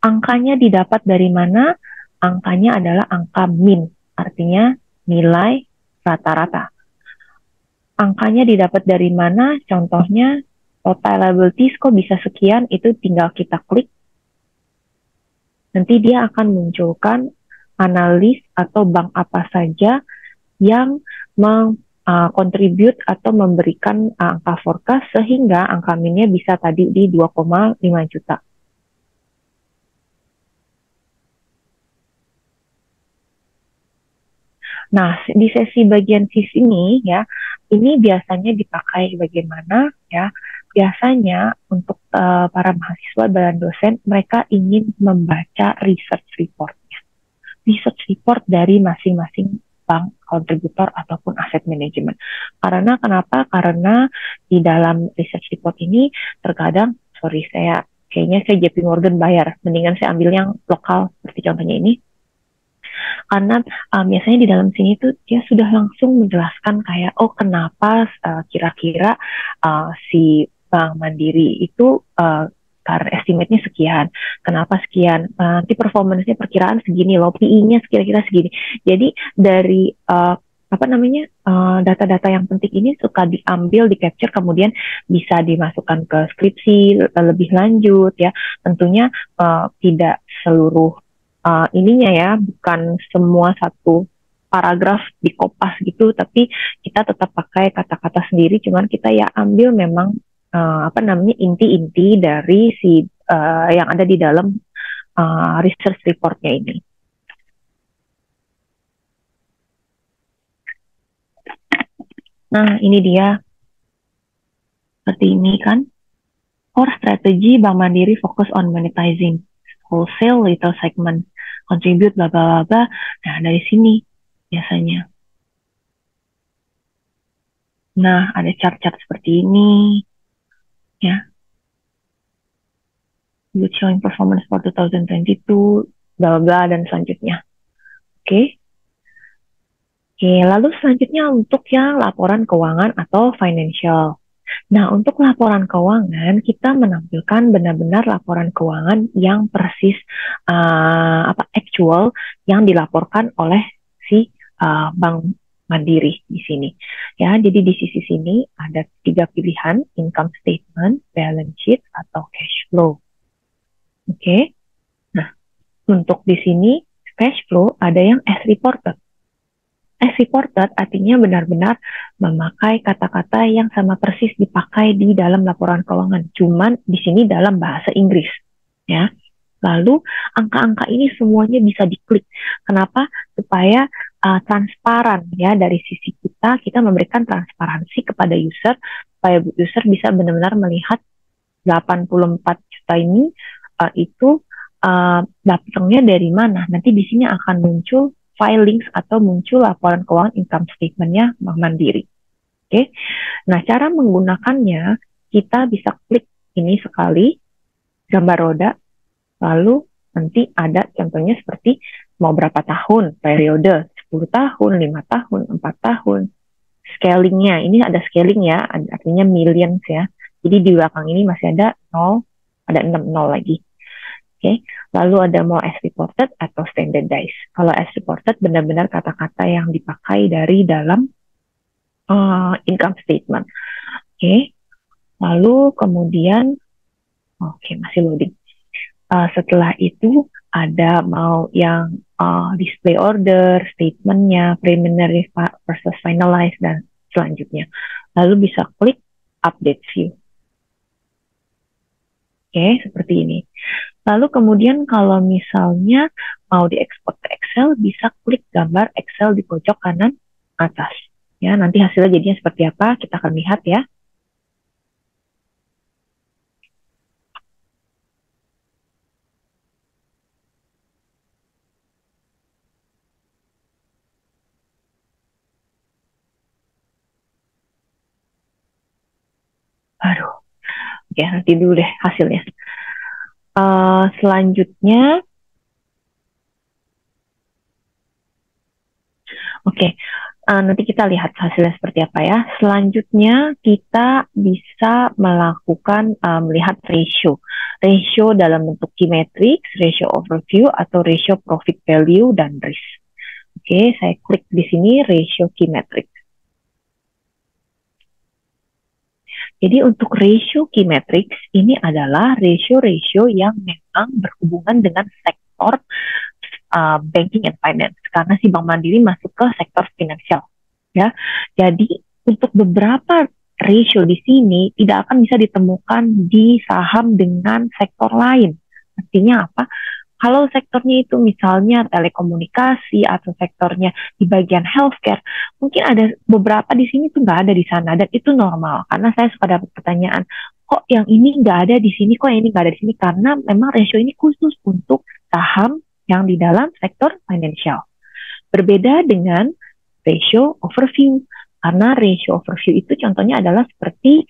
Angkanya didapat dari mana? Angkanya adalah angka min, artinya nilai rata-rata. Angkanya didapat dari mana? Contohnya, total liabilities kok bisa sekian, itu tinggal kita klik. Nanti dia akan munculkan analis atau bank apa saja yang mengkontribut atau memberikan angka forecast sehingga angka minnya bisa tadi di 2,5 juta. Nah, di sesi bagian sis ini ya, ini biasanya dipakai bagaimana ya? Biasanya untuk para mahasiswa dan dosen, mereka ingin membaca research report-nya. Research report dari masing-masing bank kontributor ataupun aset manajemen. Karena kenapa? Karena di dalam research report ini terkadang, kayaknya saya JP Morgan bayar, mendingan saya ambil yang lokal seperti contohnya ini. Karena biasanya di dalam sini tuh dia sudah langsung menjelaskan kayak, oh kenapa kira-kira si Bank Mandiri itu karena estimate-nya sekian, kenapa sekian, nanti performance-nya perkiraan segini loh, PI-nya kira-kira segini. Jadi dari data-data yang penting ini suka diambil, di capture, kemudian bisa dimasukkan ke skripsi lebih lanjut ya. Tentunya tidak seluruh ininya ya, bukan semua satu paragraf dikopas gitu, tapi kita tetap pakai kata-kata sendiri, cuman kita ya ambil memang inti-inti dari si yang ada di dalam research report-nya ini. Nah, ini dia. Seperti ini kan. Core strategy Bank Mandiri focus on monetizing wholesale retail segment, contribute bla bla bla. Nah, dari sini biasanya. Nah, ada chart-chart seperti ini. Ya. Good showing performance for 2022, bla bla dan selanjutnya. Oke. Oke, lalu selanjutnya untuk yang laporan keuangan atau financial. Nah, untuk laporan keuangan, kita menampilkan benar-benar laporan keuangan yang persis actual yang dilaporkan oleh si Bank Mandiri di sini. Ya, jadi di sisi sini ada 3 pilihan, income statement, balance sheet, atau cash flow. Oke. Nah, untuk di sini cash flow ada yang as reported. As reported artinya benar-benar memakai kata-kata yang sama persis dipakai di dalam laporan keuangan, cuman di sini dalam bahasa Inggris, ya. Lalu angka-angka ini semuanya bisa diklik. Kenapa? Supaya transparan ya, dari sisi kita memberikan transparansi kepada user supaya user bisa benar-benar melihat 84 juta ini itu datangnya dari mana. Nanti di sini akan muncul filings atau muncul laporan keuangan income statement-nya Bank Mandiri. Oke. Nah, cara menggunakannya kita bisa klik ini sekali, gambar roda, lalu nanti ada contohnya seperti mau berapa tahun, periode, 10 tahun, 5 tahun, 4 tahun. Scalingnya, ini ada scaling ya, artinya millions ya. Jadi di belakang ini masih ada 0, ada 6 0 lagi. Oke, lalu ada mau as reported atau standardized. Kalau as reported benar-benar kata-kata yang dipakai dari dalam income statement. Oke, lalu kemudian, masih loading. Setelah itu ada mau yang display order, statementnya, preliminary versus finalized, dan selanjutnya. Lalu bisa klik update view. Oke, seperti ini. Lalu kemudian kalau misalnya mau diekspor ke Excel, bisa klik gambar Excel di pojok kanan atas. Ya, nanti hasilnya jadinya seperti apa, kita akan lihat ya. Aduh, oke, nanti dulu deh hasilnya. Selanjutnya, Nanti kita lihat hasilnya seperti apa ya. Selanjutnya kita bisa melakukan melihat ratio. Ratio dalam bentuk key matrix, ratio overview, atau ratio profit value dan risk. Oke, saya klik di sini ratio key matrix. Jadi untuk ratio key matrix ini adalah ratio-ratio yang memang berhubungan dengan sektor banking and finance, karena si Bank Mandiri masuk ke sektor finansial, ya. Jadi untuk beberapa ratio di sini tidak akan bisa ditemukan di saham dengan sektor lain. Artinya apa? Kalau sektornya itu misalnya telekomunikasi atau sektornya di bagian healthcare, mungkin ada beberapa di sini tuh nggak ada di sana, dan itu normal karena saya suka dapat pertanyaan, kok yang ini nggak ada di sini, kok yang ini nggak ada di sini, karena memang ratio ini khusus untuk saham yang di dalam sektor financial. Berbeda dengan ratio overview, karena ratio overview itu contohnya adalah seperti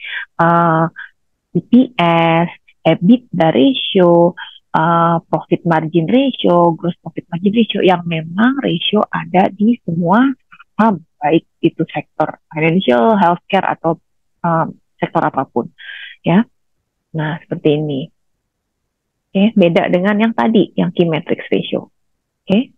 EPS, EBITDA ratio, profit margin ratio, gross profit margin ratio, yang memang ratio ada di semua saham, baik itu sektor financial, healthcare, atau sektor apapun, ya. Nah, seperti ini. Oke, beda dengan yang tadi, yang key matrix ratio. Oke.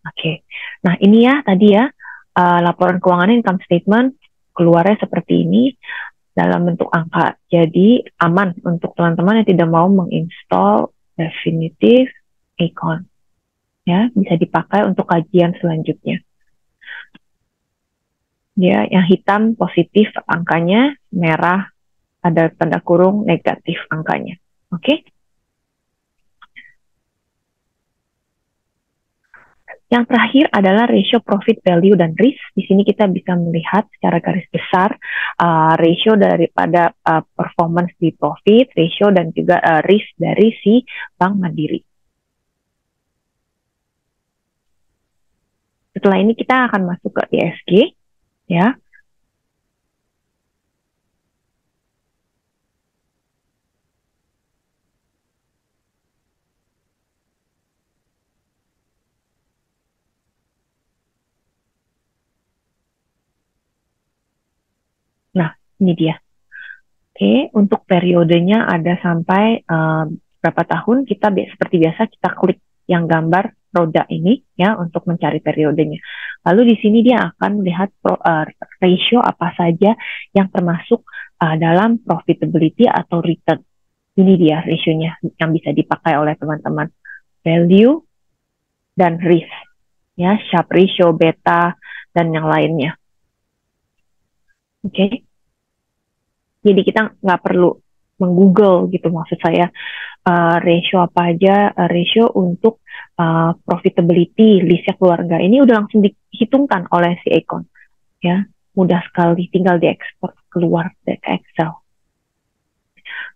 Oke, nah ini ya tadi ya laporan keuangan income statement keluarnya seperti ini dalam bentuk angka. Jadi aman untuk teman-teman yang tidak mau menginstall Refinitiv Icon, ya, bisa dipakai untuk kajian selanjutnya. Ya, yang hitam positif angkanya, merah ada tanda kurung negatif angkanya. Oke. Yang terakhir adalah ratio profit value dan risk. Di sini kita bisa melihat secara garis besar ratio daripada performance di profit, ratio, dan juga risk dari si Bank Mandiri. Setelah ini kita akan masuk ke ESG, ya. Nah, ini dia. Oke, untuk periodenya ada sampai berapa tahun, kita seperti biasa kita klik yang gambar roda ini ya untuk mencari periodenya. Lalu di sini dia akan melihat ratio apa saja yang termasuk dalam profitability atau return. Ini dia rasionya yang bisa dipakai oleh teman-teman. Value dan risk, ya, Sharpe ratio, beta, dan yang lainnya. Oke. Jadi kita nggak perlu menggoogle gitu, maksud saya ratio apa aja, ratio untuk profitability listnya keluarga ini udah langsung dihitungkan oleh si Econ, ya, mudah sekali, tinggal diekspor keluar ke Excel.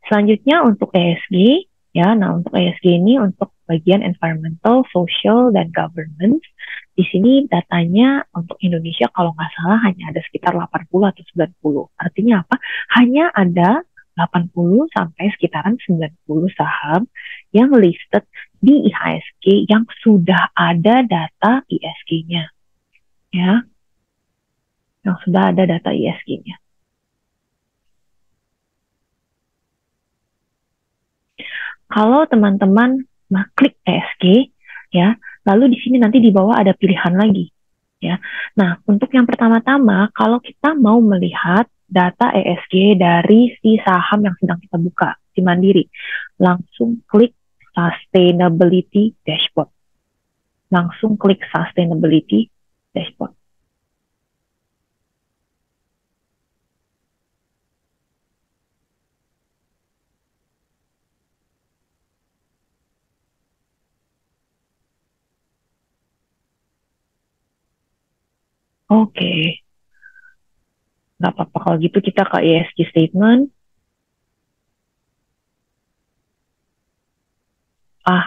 Selanjutnya untuk ESG, ya, nah untuk ESG ini untuk bagian environmental, social, dan governance. Di sini datanya untuk Indonesia kalau nggak salah hanya ada sekitar 80 atau 90. Artinya apa? Hanya ada 80 sampai sekitaran 90 saham yang listed di IHSG yang sudah ada data ISG-nya. Ya. Yang sudah ada data ISG-nya. Kalau teman-teman klik ESG, ya, lalu di sini nanti di bawah ada pilihan lagi, ya. Nah, untuk yang pertama-tama, kalau kita mau melihat data ESG dari si saham yang sedang kita buka, si Mandiri, langsung klik Sustainability Dashboard. Langsung klik Sustainability Dashboard. Oke. Nggak apa-apa kalau gitu kita ke ESG statement.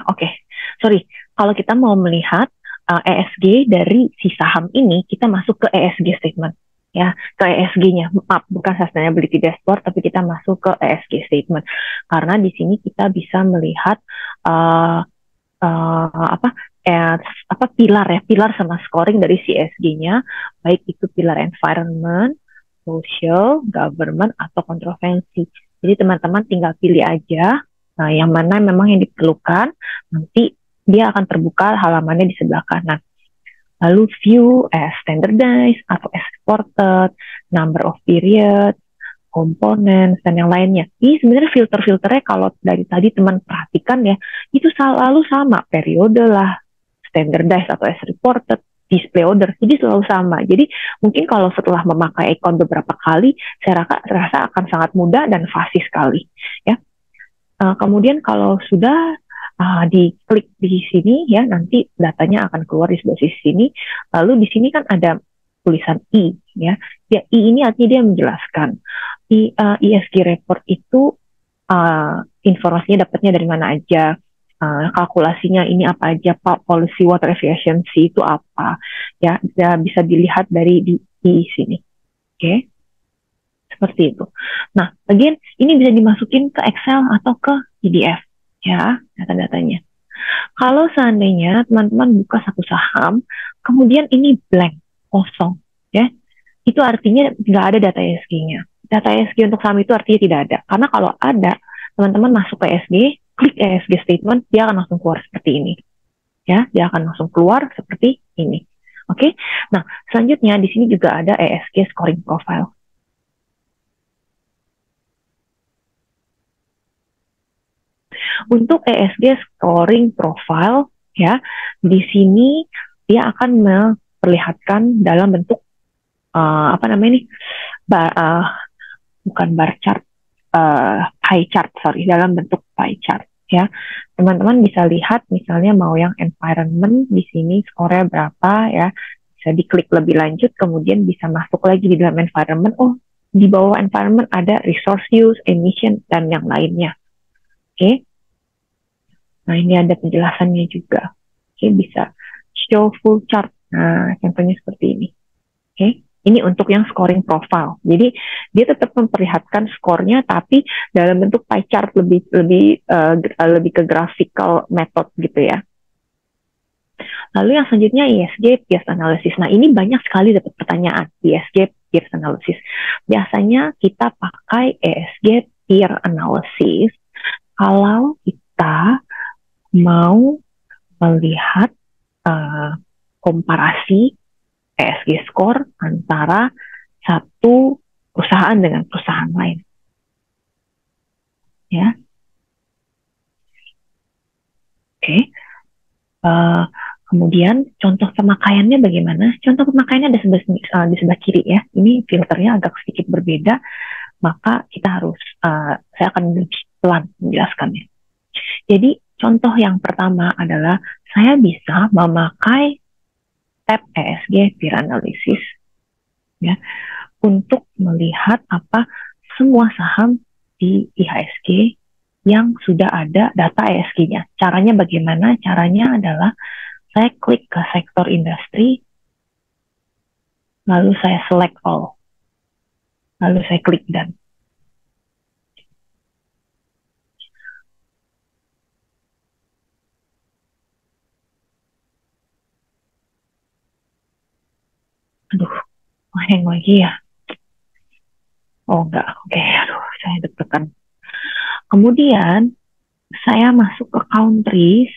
Oke. Sorry. Kalau kita mau melihat ESG dari si saham ini, kita masuk ke ESG statement. ya, ke ESG-nya. Maaf, bukan sustainability dashboard, tapi kita masuk ke ESG statement. Karena di sini kita bisa melihat uh, apa pilar ya, pilar sama scoring dari si ESG-nya, baik itu pilar environment, social, government, atau kontroversi. Jadi teman-teman tinggal pilih aja, nah yang mana memang yang diperlukan, nanti dia akan terbuka halamannya di sebelah kanan. Lalu view as standardized atau as reported, number of period, komponen, dan yang lainnya. Ini sebenarnya filter-filternya kalau dari tadi teman perhatikan ya, itu selalu sama, periode lah, standardized atau as reported, display order, jadi selalu sama. Jadi mungkin kalau setelah memakai Icon beberapa kali, saya rasa akan sangat mudah dan fasih sekali. Ya. Kemudian kalau sudah diklik di sini ya, nanti datanya akan keluar di sebelah sini. Lalu di sini kan ada tulisan I ya. Ya I ini artinya dia menjelaskan ESG report itu informasinya dapatnya dari mana aja, kalkulasinya ini apa aja, Pak, policy water efficiency itu apa ya, bisa dilihat dari di sini. Oke. Seperti itu. Nah, again ini bisa dimasukin ke Excel atau ke PDF ya, data-datanya. Kalau seandainya teman-teman buka satu saham, kemudian ini blank, kosong, ya, itu artinya nggak ada data ESG-nya. Data ESG untuk saham itu artinya tidak ada. Karena kalau ada, teman-teman masuk ke ESG, klik ESG statement, dia akan langsung keluar seperti ini. Ya, dia akan langsung keluar seperti ini. Oke. Nah, selanjutnya di sini juga ada ESG scoring profile. Untuk ESG scoring profile ya, di sini dia akan memperlihatkan dalam bentuk apa namanya ini, bukan bar chart, pie chart, sorry, dalam bentuk pie chart ya. Teman-teman bisa lihat misalnya mau yang environment di sini skornya berapa ya, bisa diklik lebih lanjut, kemudian bisa masuk lagi di dalam environment. Oh, di bawah environment ada resource use, emission, dan yang lainnya. Oke. Nah, ini ada penjelasannya juga. Oke, bisa show full chart. Nah, contohnya seperti ini. Oke, ini untuk yang scoring profile. Jadi, dia tetap memperlihatkan skornya, tapi dalam bentuk pie chart, lebih ke graphical method gitu ya. Lalu yang selanjutnya ESG peer analysis. Nah, ini banyak sekali dapat pertanyaan ESG peer analysis. Biasanya kita pakai ESG peer analysis kalau kita mau melihat komparasi ESG score antara satu perusahaan dengan perusahaan lain. Ya. Oke. Kemudian contoh pemakaiannya bagaimana? Contoh pemakaiannya ada di sebelah kiri ya. Ini filternya agak sedikit berbeda, maka kita harus, saya akan lebih pelan menjelaskannya. Jadi contoh yang pertama adalah saya bisa memakai tab ESG peer analysis ya, untuk melihat apa semua saham di IHSG yang sudah ada data ESG-nya. Caranya bagaimana? Caranya adalah saya klik ke sektor industri, lalu saya select all, lalu saya klik done. Aduh, hang lagi ya. Oh enggak, oke, aduh, saya deg-degan. Kemudian saya masuk ke countries,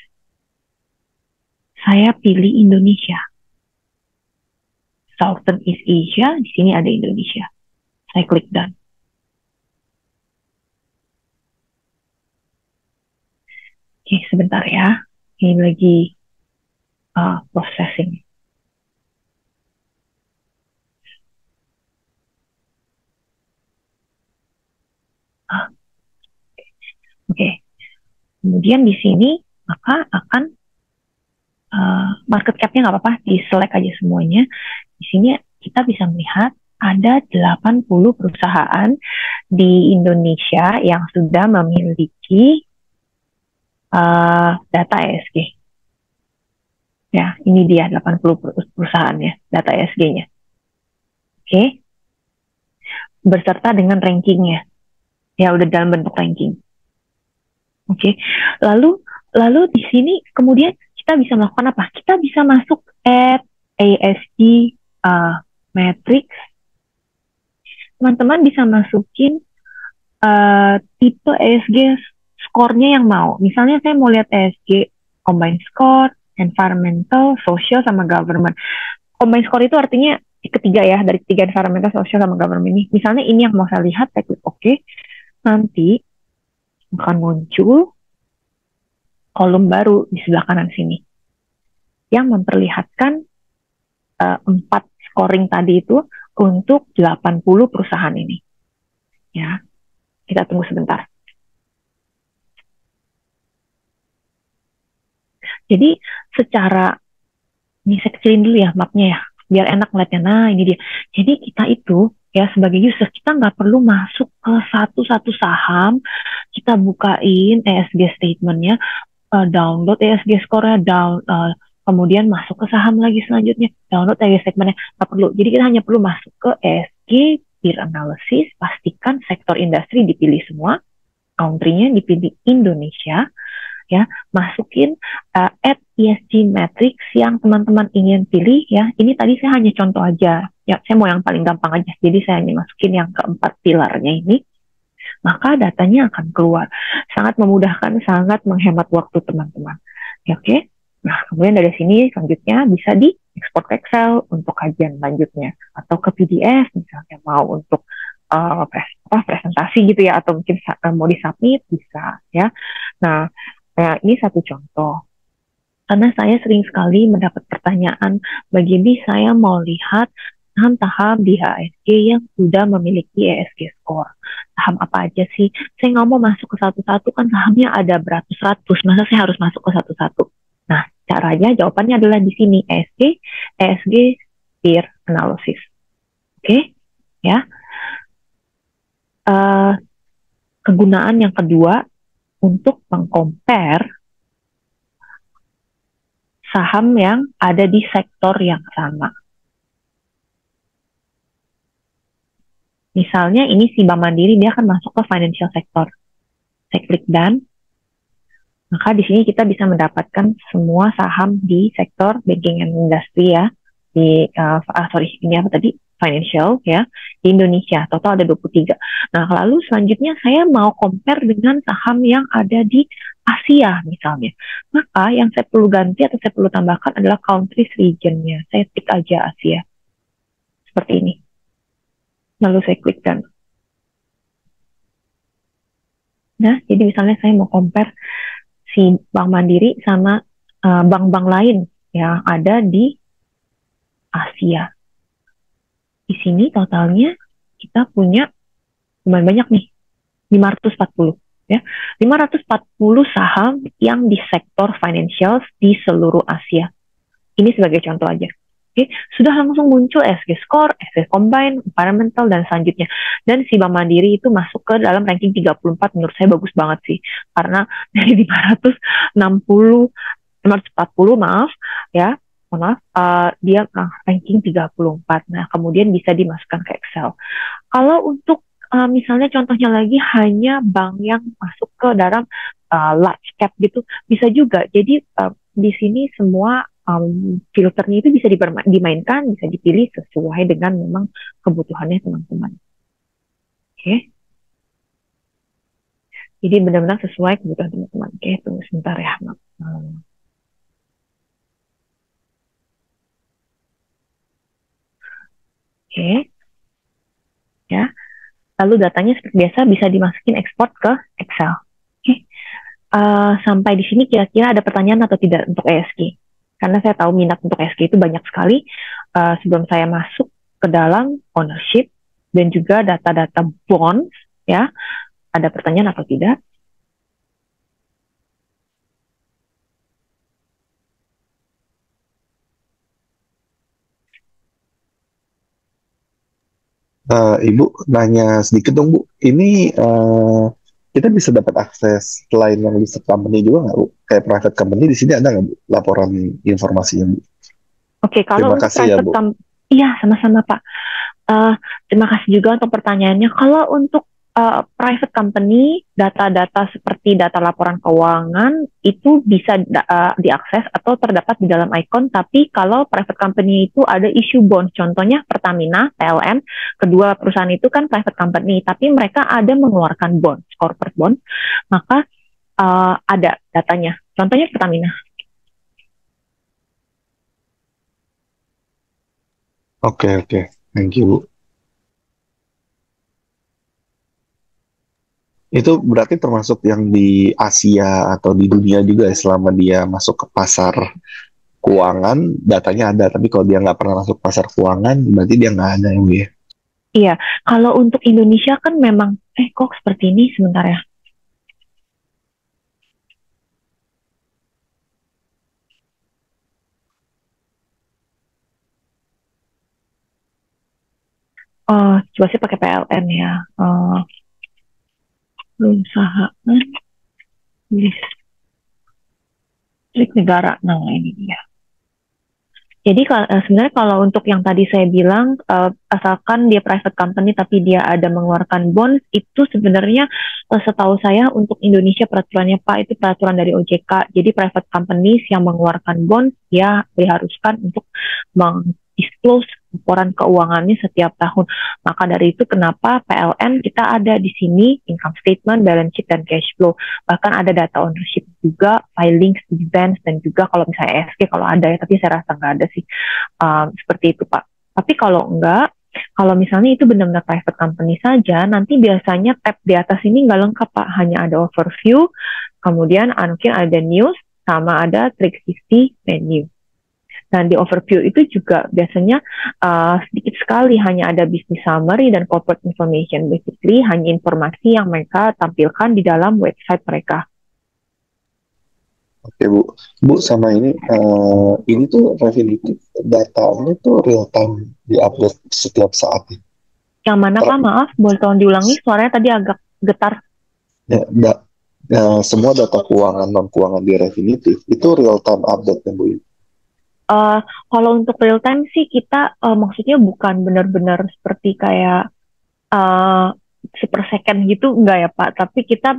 saya pilih Indonesia. Southern East Asia, di sini ada Indonesia. Saya klik done. Oke, sebentar ya. Ini lagi processing. Oke. Kemudian di sini maka akan market cap-nya nggak apa-apa, di select aja semuanya. Di sini kita bisa melihat ada 80 perusahaan di Indonesia yang sudah memiliki data ESG. Ya, ini dia 80 perusahaannya, data ESG-nya. Oke, beserta dengan rankingnya. Ya, udah dalam bentuk ranking. Oke. Lalu di sini kemudian kita bisa melakukan apa? Kita bisa masuk add ASG matrix. Teman-teman bisa masukin tipe ESG skornya yang mau. Misalnya saya mau lihat ESG combined score, environmental, social, sama government. Combined score itu artinya ketiga ya, dari ketiga environmental, social, sama government ini. Misalnya ini yang mau saya lihat, saya klik OK. Nanti akan muncul kolom baru di sebelah kanan sini yang memperlihatkan 4 scoring tadi itu untuk 80 perusahaan ini. Ya, kita tunggu sebentar. Jadi secara, ini saya kecilin dulu ya mapnya ya, biar enak ngeliatnya. Nah ini dia. Jadi kita itu ya sebagai user, kita nggak perlu masuk ke satu-satu saham, kita bukain ESG statementnya, download ESG score-nya, kemudian masuk ke saham lagi selanjutnya, download ESG statementnya, nggak perlu. Jadi kita hanya perlu masuk ke ESG peer analysis, pastikan sektor industri dipilih semua, country-nya dipilih Indonesia, ya, masukin add ESG matrix yang teman-teman ingin pilih ya. Ini tadi saya hanya contoh aja ya, saya mau yang paling gampang aja, jadi saya hanya masukin yang keempat pilarnya ini, maka datanya akan keluar. Sangat memudahkan, sangat menghemat waktu teman-teman ya. Oke. Nah kemudian dari sini selanjutnya bisa di export ke Excel untuk kajian lanjutnya, atau ke PDF misalnya mau untuk presentasi gitu ya, atau mungkin mau disubmit bisa ya. Nah ini satu contoh. Karena saya sering sekali mendapat pertanyaan, bagaimana saya mau lihat saham-saham di HSG yang sudah memiliki ESG score. Saham apa aja sih? Saya nggak mau masuk ke satu-satu, kan sahamnya ada beratus-ratus, masa saya harus masuk ke satu-satu? Nah, caranya, jawabannya adalah di sini, ESG peer analysis. Oke, ya. Kegunaan yang kedua, untuk mengcompare saham yang ada di sektor yang sama. Misalnya ini si Bank Mandiri, dia akan masuk ke financial sector. Saya klik done. Maka di sini kita bisa mendapatkan semua saham di sektor banking and industry ya. Di ini apa tadi? Financial ya, di Indonesia total ada 23. Nah lalu selanjutnya saya mau compare dengan saham yang ada di Asia misalnya, maka yang saya perlu ganti atau saya perlu tambahkan adalah countries region-nya. Saya tik aja Asia seperti ini, lalu saya klik dan. Nah jadi misalnya saya mau compare si Bank Mandiri sama bank-bank lain yang ada di Asia. Di sini totalnya kita punya lumayan banyak nih, 540 ya. 540 saham yang di sektor financial di seluruh Asia. Ini sebagai contoh aja. Oke, sudah langsung muncul ESG score, ESG combine, environmental, dan selanjutnya. Dan si Bank Mandiri itu masuk ke dalam ranking 34, menurut saya bagus banget sih. Karena dari 540 maaf ya, dia ranking 34. Nah, kemudian bisa dimasukkan ke Excel. Kalau untuk misalnya contohnya lagi hanya bank yang masuk ke dalam large cap gitu, bisa juga. Jadi di sini semua filternya itu bisa dimainkan, bisa dipilih sesuai dengan memang kebutuhannya teman-teman. Oke. Jadi benar-benar sesuai kebutuhan teman-teman. Oke, tunggu sebentar ya. Oke, ya. Lalu datanya seperti biasa bisa dimasukin ekspor ke Excel. Oke, sampai di sini kira-kira ada pertanyaan atau tidak untuk ESG? Karena saya tahu minat untuk ESG itu banyak sekali. Sebelum saya masuk ke dalam ownership dan juga data-data bonds, ya, ada pertanyaan atau tidak? Ibu nanya sedikit dong Bu, ini kita bisa dapat akses selain yang listed company juga nggak Bu? Kayak private company di sini ada nggak Bu laporan informasinya Bu? Oke, kalau Terima untuk kasih ya private Bu. iya sama-sama Pak. Terima kasih juga untuk pertanyaannya. Kalau untuk private company, data-data seperti data laporan keuangan itu bisa diakses atau terdapat di dalam Icon. Tapi kalau private company itu ada issue bonds, contohnya Pertamina, PLN, kedua perusahaan itu kan private company, tapi mereka ada mengeluarkan bonds, corporate bond, maka ada datanya. Contohnya Pertamina. Oke. Thank you, Bu. Itu berarti termasuk yang di Asia atau di dunia juga ya, selama dia masuk ke pasar keuangan, datanya ada. Tapi kalau dia nggak pernah masuk pasar keuangan, berarti dia nggak ada ya, Bu ya? Iya, kalau untuk Indonesia kan memang, kok seperti ini sebentar ya. Coba sih pakai PLN ya. Perusahaan listrik negara. Nah, ini dia. Jadi sebenarnya kalau untuk yang tadi saya bilang, asalkan dia private company tapi dia ada mengeluarkan bonds, itu sebenarnya setahu saya untuk Indonesia peraturannya Pak, itu peraturan dari OJK. Jadi private companies yang mengeluarkan bonds, dia diharuskan untuk disclose laporan keuangannya setiap tahun. Maka dari itu kenapa PLN kita ada di sini, income statement, balance sheet, dan cash flow. Bahkan ada data ownership juga, filings, dividends, dan juga kalau misalnya ESG kalau ada ya, tapi saya rasa nggak ada sih. Seperti itu Pak. Tapi kalau enggak, kalau misalnya itu benar-benar private company saja, nanti biasanya tab di atas ini nggak lengkap Pak, hanya ada overview, kemudian mungkin ada news, sama ada 360 menu. Dan di overview itu juga biasanya sedikit sekali hanya ada business summary dan corporate information. Basically hanya informasi yang mereka tampilkan di dalam website mereka. Oke, Bu sama ini tuh Refinitiv datanya tuh real time diupdate setiap saat ya. Yang mana Pak? Maaf, boleh tolong diulangi, suaranya tadi agak getar. Semua data keuangan non keuangan di Refinitiv itu real time update ya, Bu. Kalau untuk real time sih kita maksudnya bukan benar-benar seperti kayak sepersecond gitu, enggak ya Pak, tapi kita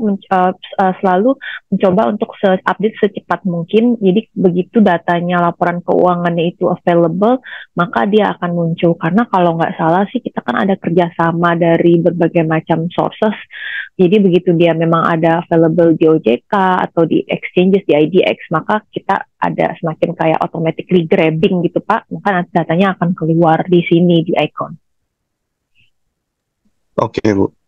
selalu mencoba untuk update secepat mungkin. Jadi begitu datanya laporan keuangannya itu available, maka dia akan muncul. Karena kalau nggak salah sih kita kan ada kerjasama dari berbagai macam sources. Jadi begitu dia memang ada available di OJK atau di exchanges, di IDX, maka kita ada semacam kayak automatically grabbing gitu Pak, maka nanti datanya akan keluar di sini di icon. Oke,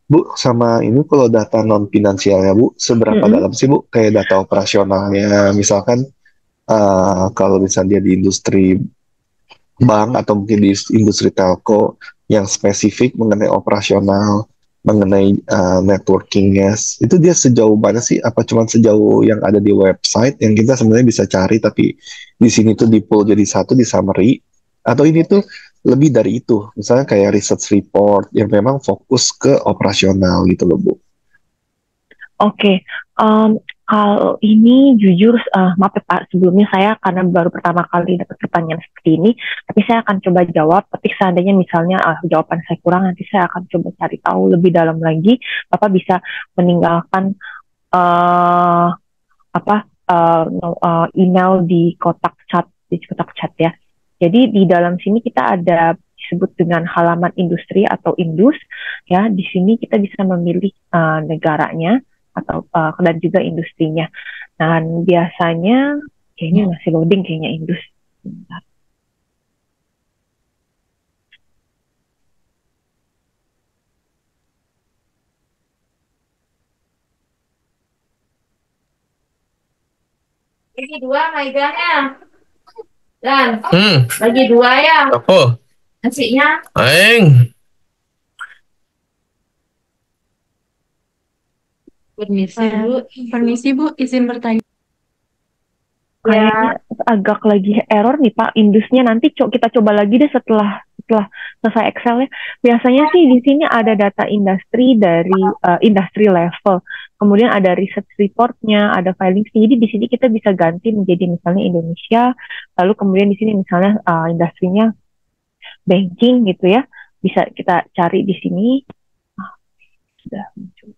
Bu sama ini kalau data non finansialnya Bu, seberapa dalam sih Bu? Kayak data operasionalnya, misalkan kalau misalnya dia di industri bank atau mungkin di industri telco yang spesifik mengenai operasional, mengenai networkingnya, itu dia sejauh mana sih? Apa cuma sejauh yang ada di website yang kita sebenarnya bisa cari, tapi di sini tuh di pull jadi satu di summary, atau ini tuh lebih dari itu, misalnya kayak research report yang memang fokus ke operasional gitu loh, Bu. Oke, kalau ini jujur, maaf ya Pak, sebelumnya saya karena baru pertama kali dapat pertanyaan seperti ini, tapi saya akan coba jawab. Tapi seandainya misalnya jawaban saya kurang, nanti saya akan coba cari tahu lebih dalam lagi. Bapak bisa meninggalkan email di kotak chat ya. Jadi di dalam sini kita ada disebut dengan halaman industri atau indus ya. Di sini kita bisa memilih negaranya atau dan juga industrinya. Dan biasanya ini masih loading kayaknya indus. Bentar. Bagi dua meganya. Dan bagi dua ya. Apa? Nasinya. Aing. Permisi Bu, izin bertanya. Kayaknya agak lagi error nih Pak, indusnya nanti kita coba lagi deh setelah selesai Excel-nya. Biasanya sih di sini ada data industri dari industri level, kemudian ada research report-nya, ada filing. Jadi di sini kita bisa ganti menjadi misalnya Indonesia, lalu kemudian di sini misalnya industrinya banking gitu ya, bisa kita cari di sini. Sudah muncul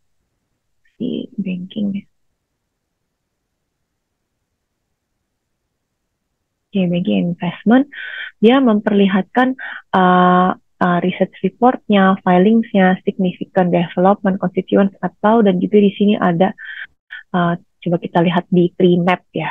di banking ya. Oke, banking investment, dia memperlihatkan research report-nya, filings-nya, significant development, constituents, atau dan juga di sini ada, coba kita lihat di pre-map ya.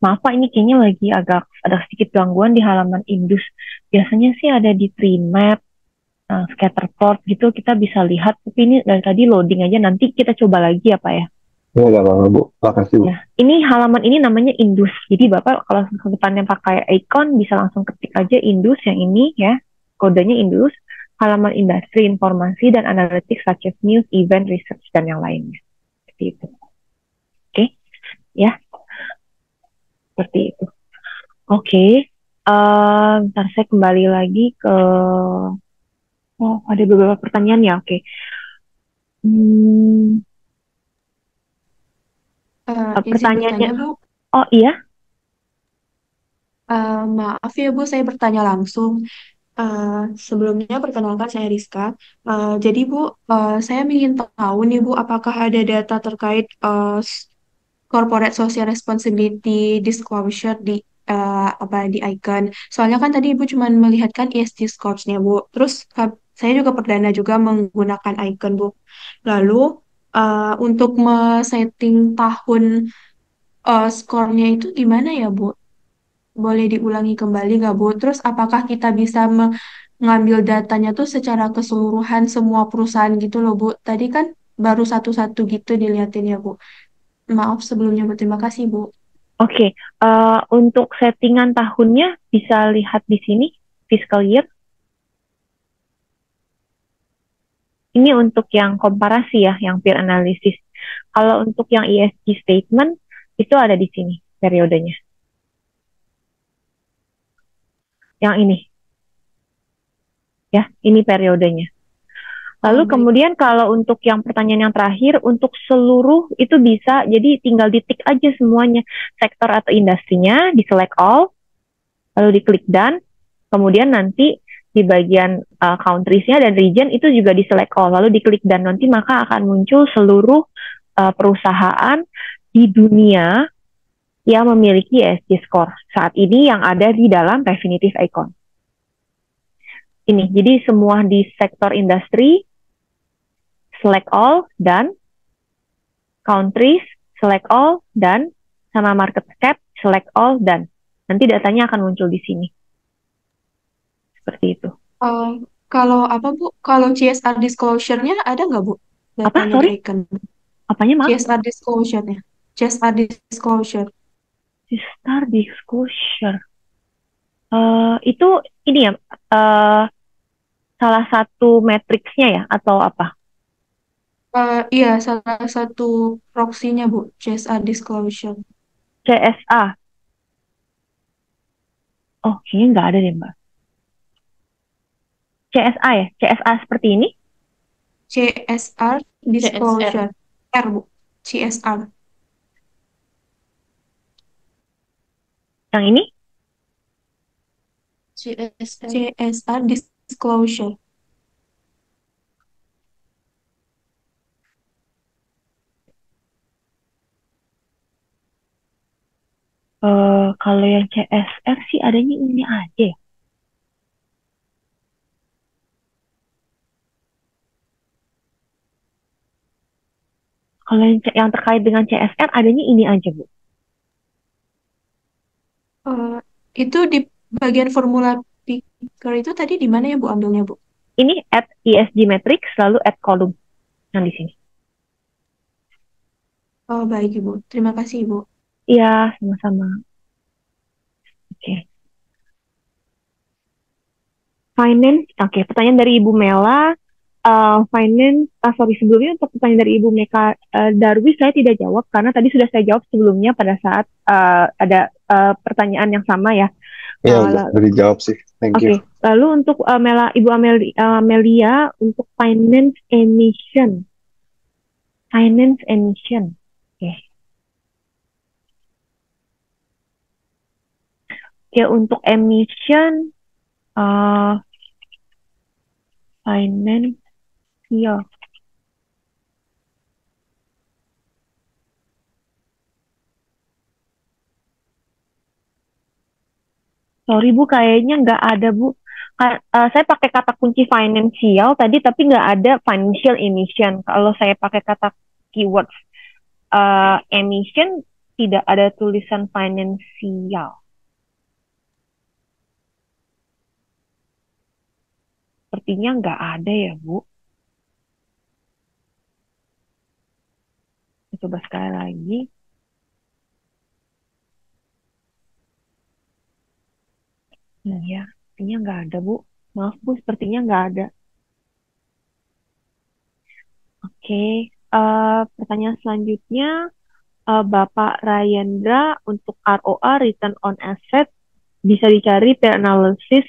Maaf Pak, ini kayaknya lagi agak ada sedikit gangguan di halaman Indus. Biasanya sih ada di Trimap, Scatterplot gitu kita bisa lihat. Tapi ini dari tadi loading aja. Nanti kita coba lagi ya Pak ya. Ya, nggak apa-apa, Bu. Makasih, Bu. Ya, ini halaman ini namanya Indus. Jadi Bapak kalau ke depannya pakai icon bisa langsung ketik aja Indus yang ini ya. Kodenya Indus. Halaman industri, informasi, dan analitik such as news, event, research, dan yang lainnya. Seperti itu. Oke, ya. Seperti itu. Oke, ntar saya kembali lagi ke... Oh, ada beberapa pertanyaan ya, oke. Izin Pertanyaannya, bertanya, Bu. oh iya, Maaf ya, Bu, saya bertanya langsung. Sebelumnya, perkenalkan saya Rizka. Jadi, Bu, saya ingin tahu nih, Bu, apakah ada data terkait corporate social responsibility disclosure di apa di icon. Soalnya kan tadi Ibu cuma melihatkan ESG scores-nya, Bu. Terus saya juga perdana juga menggunakan icon, Bu. Lalu untuk setting tahun skornya itu gimana ya, Bu? Boleh diulangi kembali nggak, Bu? Terus apakah kita bisa mengambil datanya tuh secara keseluruhan semua perusahaan gitu loh, Bu? Tadi kan baru satu-satu gitu dilihatin ya, Bu. Maaf sebelumnya, Bu. Terima kasih, Bu. oke. Untuk settingan tahunnya bisa lihat di sini, fiscal year. Ini untuk yang komparasi ya, yang peer analysis. Kalau untuk yang ESG statement, itu ada di sini periodenya. Yang ini. Ya, ini periodenya. Lalu Baik. kemudian kalau untuk yang pertanyaan yang terakhir, untuk seluruh itu bisa, jadi tinggal ditik aja semuanya. Sektor atau industrinya, di select all, lalu diklik done, kemudian nanti di bagian countries-nya dan region itu juga di select all, lalu diklik done, nanti maka akan muncul seluruh perusahaan di dunia yang memiliki ESG score saat ini yang ada di dalam Refinitiv Icon. Ini, jadi semua di sektor industri, select all, dan countries, select all, dan sama market cap, select all, dan nanti datanya akan muncul di sini. Seperti itu. Kalau apa, Bu? Kalau CSR disclosure-nya ada nggak, Bu? Apa? Datanya Sorry? di icon. Apanya, maaf? CSR disclosure-nya. CSR disclosure. Star disclosure. Itu ini ya, salah satu matriksnya ya, atau apa? Iya, salah satu proksinya, Bu. CSR disclosure. CSA. Oh, kayaknya nggak ada deh, Mbak. CSA ya? CSA seperti ini? CSR disclosure. CSR, Bu. CSR. Yang ini? CSR disclosure. Kalau yang CSR sih adanya ini aja ya. Kalau yang terkait dengan CSR adanya ini aja, Bu. Itu di bagian formula picker itu tadi di mana ya Bu ambilnya, Bu? Ini at ESG Matrix, lalu at column yang di sini. Oh, baik, Ibu. Terima kasih, Ibu. Iya, sama-sama. Oke. Finance, oke. Pertanyaan dari Ibu Mela. Finance, sorry, sebelumnya untuk pertanyaan dari Ibu Meka Darwis saya tidak jawab karena tadi sudah saya jawab sebelumnya pada saat ada pertanyaan yang sama ya. Iya, udah dijawab sih. Thank you. Oke, lalu untuk Ibu Amelia untuk finance emission. Finance emission. Oke. Ya, untuk emission finance ya. Sorry Bu, kayaknya nggak ada Bu. Saya pakai kata kunci financial tadi, tapi nggak ada financial emission. Kalau saya pakai kata keyword emission, tidak ada tulisan financial. Sepertinya nggak ada ya Bu. Coba sekali lagi. Nah ya, sepertinya nggak ada Bu. Maaf Bu, sepertinya nggak ada. Oke, pertanyaan selanjutnya, Bapak Rayendra untuk ROA, Return on Asset, bisa dicari peer analysis,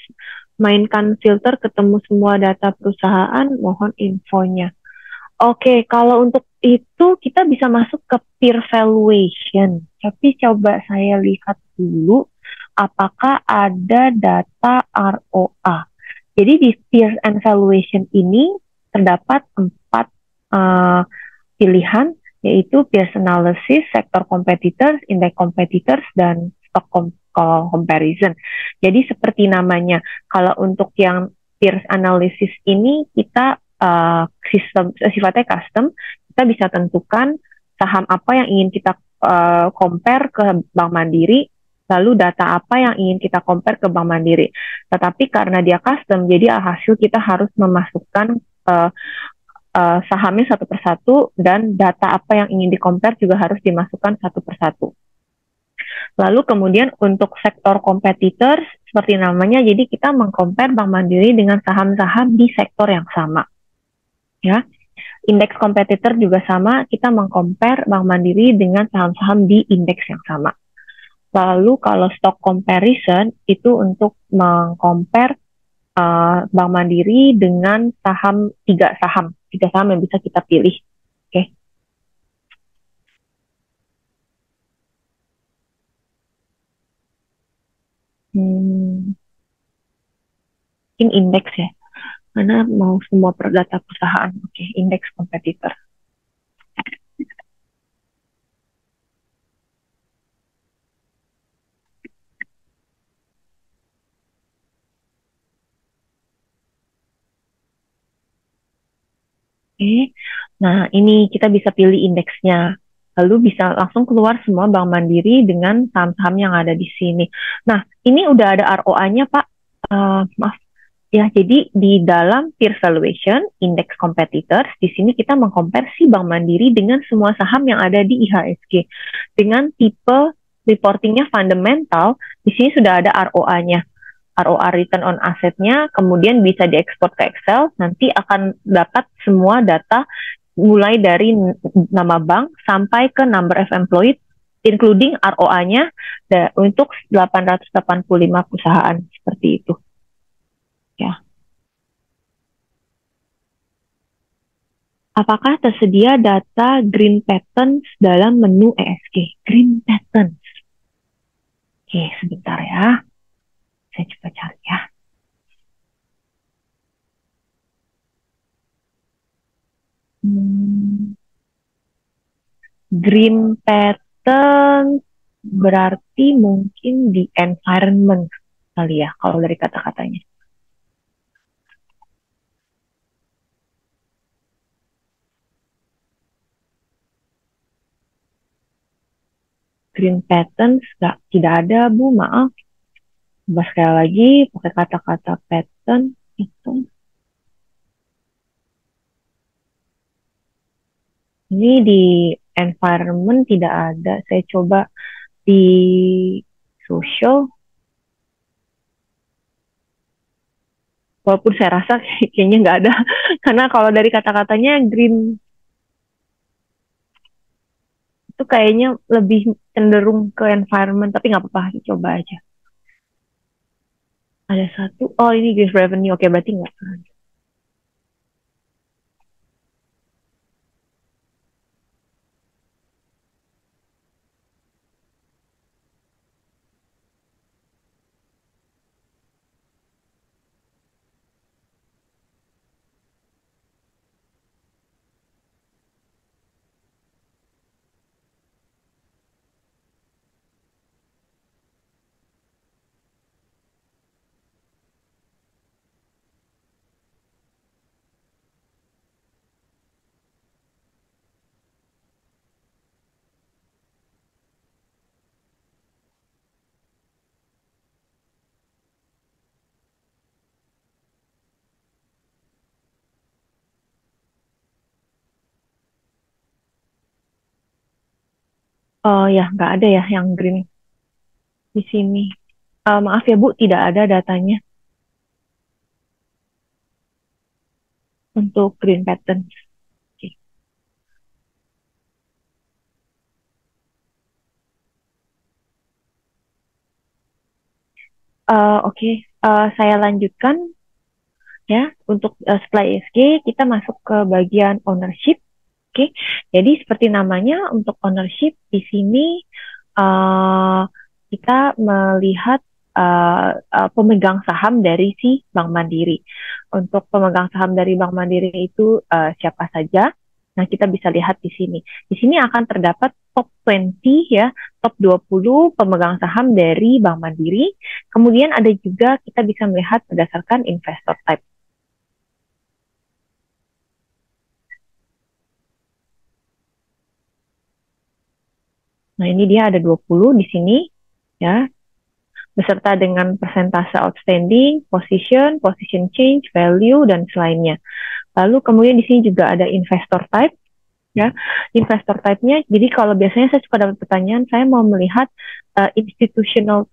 mainkan filter, ketemu semua data perusahaan, mohon infonya. Oke, kalau untuk itu kita bisa masuk ke peer valuation. Tapi coba saya lihat dulu apakah ada data ROA. Jadi di peer and valuation ini terdapat 4 pilihan, yaitu peer analysis, sector competitors, index competitors, dan stock comparison. Jadi seperti namanya, kalau untuk yang peer analysis ini kita sifatnya custom, kita bisa tentukan saham apa yang ingin kita compare ke Bank Mandiri, lalu data apa yang ingin kita compare ke Bank Mandiri. Tetapi karena dia custom, jadi hasil kita harus memasukkan sahamnya satu persatu, dan data apa yang ingin di-compare juga harus dimasukkan satu persatu. Lalu kemudian untuk sektor competitors, seperti namanya, jadi kita meng-compare Bank Mandiri dengan saham-saham di sektor yang sama. Ya, indeks kompetitor juga sama, kita meng-compare Bank Mandiri dengan saham-saham di indeks yang sama. Lalu kalau stock comparison itu untuk meng-compare Bank Mandiri dengan tiga saham yang bisa kita pilih. Oke. Mungkin indeks ya, karena mau semua data perusahaan. Oke, indeks kompetitor. Oke, nah ini kita bisa pilih indeksnya. Lalu bisa langsung keluar semua Bank Mandiri dengan saham-saham yang ada di sini. Nah, ini udah ada ROA-nya, Pak. Maaf. Ya, jadi di dalam peer valuation, index competitors, di sini kita mengkomparasi Bank Mandiri dengan semua saham yang ada di IHSG. Dengan tipe reportingnya fundamental, di sini sudah ada ROA-nya. ROA return on asset-nya, kemudian bisa diekspor ke Excel, nanti akan dapat semua data mulai dari nama bank sampai ke number of employee, including ROA-nya untuk 885 perusahaan, seperti itu. Ya. Apakah tersedia data green patterns dalam menu ESG? Green patterns. Oke, sebentar ya. Saya coba cari ya. Green patterns berarti mungkin di environment kali ya, kalau dari kata-katanya. Green patterns tidak ada, Bu, maaf. Coba sekali lagi pakai kata-kata pattern itu. Ini di environment tidak ada. Saya coba di social. Walaupun saya rasa kayaknya nggak ada. Karena kalau dari kata-katanya green itu kayaknya lebih cenderung ke environment. Tapi nggak apa-apa, coba aja. Ada satu. Oh, ini green revenue. Oke, berarti nggak. Oh ya, nggak ada ya yang green di sini. Maaf ya Bu, tidak ada datanya untuk green pattern. Oke. Oke. Saya lanjutkan ya. Untuk setelah ESG kita masuk ke bagian ownership. Oke. Jadi seperti namanya untuk ownership di sini kita melihat pemegang saham dari si Bank Mandiri. Untuk pemegang saham dari Bank Mandiri itu siapa saja? Nah, kita bisa lihat di sini. Di sini akan terdapat top 20 ya, top 20 pemegang saham dari Bank Mandiri. Kemudian ada juga kita bisa melihat berdasarkan investor type. Nah, ini dia ada 20 di sini ya. Beserta dengan persentase outstanding, position, position change, value, dan selainnya. Lalu kemudian di sini juga ada investor type, ya. Investor type-nya, jadi kalau biasanya saya suka dapat pertanyaan, saya mau melihat institutional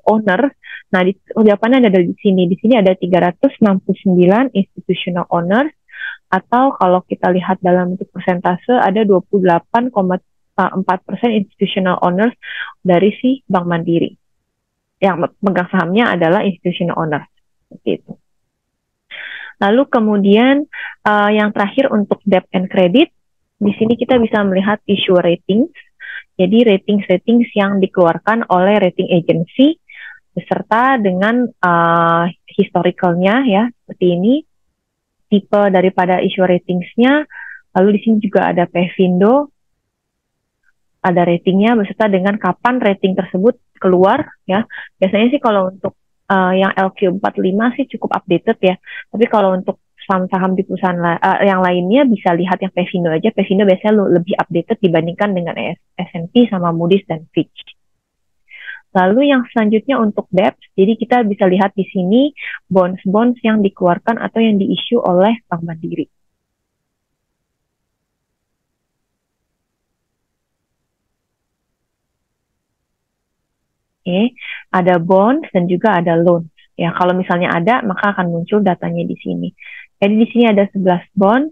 owner. Nah, jawabannya ada di sini. Di sini ada 369 institutional owners, atau kalau kita lihat dalam bentuk persentase ada 28,4% institutional owners dari si Bank Mandiri. Yang pemegang sahamnya adalah institutional owners. Seperti itu. Lalu kemudian yang terakhir untuk debt and credit, di sini kita bisa melihat issue ratings. Jadi ratings yang dikeluarkan oleh rating agency beserta dengan historicalnya ya, seperti ini. Tipe daripada issue ratingsnya. Lalu di sini juga ada PVindo, ada ratingnya beserta dengan kapan rating tersebut keluar ya. Biasanya sih kalau untuk yang LQ45 sih cukup updated ya. Tapi kalau untuk saham-saham di perusahaan yang lainnya bisa lihat yang PVindo aja. PVindo biasanya lebih updated dibandingkan dengan S&P sama Moody's dan Fitch. Lalu yang selanjutnya untuk debt, jadi kita bisa lihat di sini bonds yang dikeluarkan atau yang di-issue oleh Bank Mandiri. Oke, ada bonds dan juga ada loans. Ya, kalau misalnya ada, maka akan muncul datanya di sini. Jadi di sini ada 11 bonds,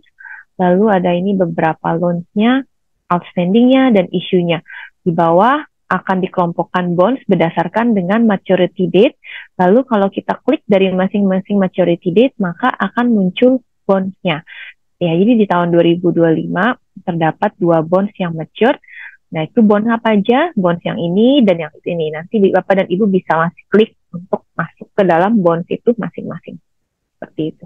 lalu ada ini beberapa loans-nya, outstanding-nya, dan issue-nya. Di bawah akan dikelompokkan bonds berdasarkan dengan maturity date. Lalu kalau kita klik dari masing-masing maturity date, maka akan muncul bonds-nya. Ya, jadi di tahun 2025 terdapat 2 bonds yang mature. Nah, itu bond apa aja? Bonds yang ini dan yang ini. Nanti Bapak dan Ibu bisa masih klik untuk masuk ke dalam bonds itu masing-masing. Seperti itu.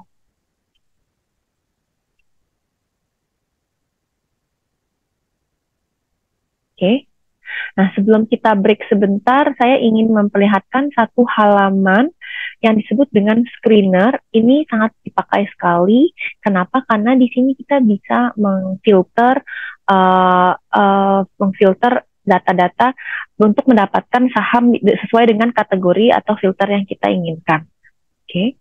Oke. Nah, sebelum kita break sebentar, saya ingin memperlihatkan satu halaman yang disebut dengan screener. Ini sangat dipakai sekali. Kenapa? Karena di sini kita bisa mengfilter data-data untuk mendapatkan saham sesuai dengan kategori atau filter yang kita inginkan. Oke.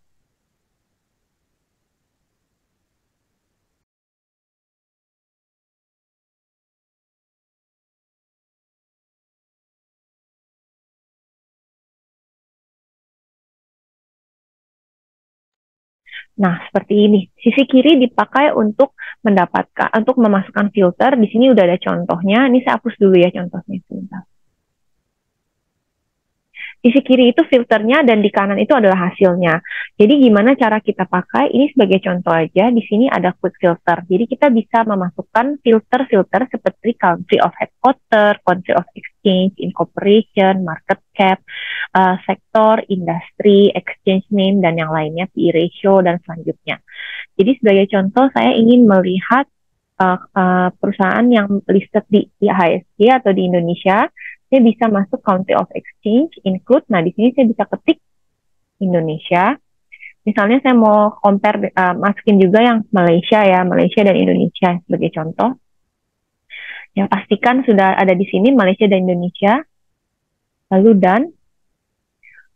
Nah, seperti ini. Sisi kiri dipakai untuk memasukkan filter. Di sini udah ada contohnya. Ini saya hapus dulu ya contohnya sebentar. Sisi kiri itu filternya dan di kanan itu adalah hasilnya. Jadi gimana cara kita pakai? Ini sebagai contoh aja. Di sini ada quick filter. Jadi kita bisa memasukkan filter-filter seperti country of headquarter, country of exchange, incorporation, market cap, sektor, industri, exchange name, dan yang lainnya, PE ratio, dan selanjutnya. Jadi sebagai contoh, saya ingin melihat perusahaan yang listed di IHSG atau di Indonesia. Saya bisa masuk country of exchange, include. Nah, di sini saya bisa ketik Indonesia. Misalnya saya mau compare, masukin juga yang Malaysia ya, Malaysia dan Indonesia sebagai contoh. Yang pastikan sudah ada di sini Malaysia dan Indonesia. Lalu dan.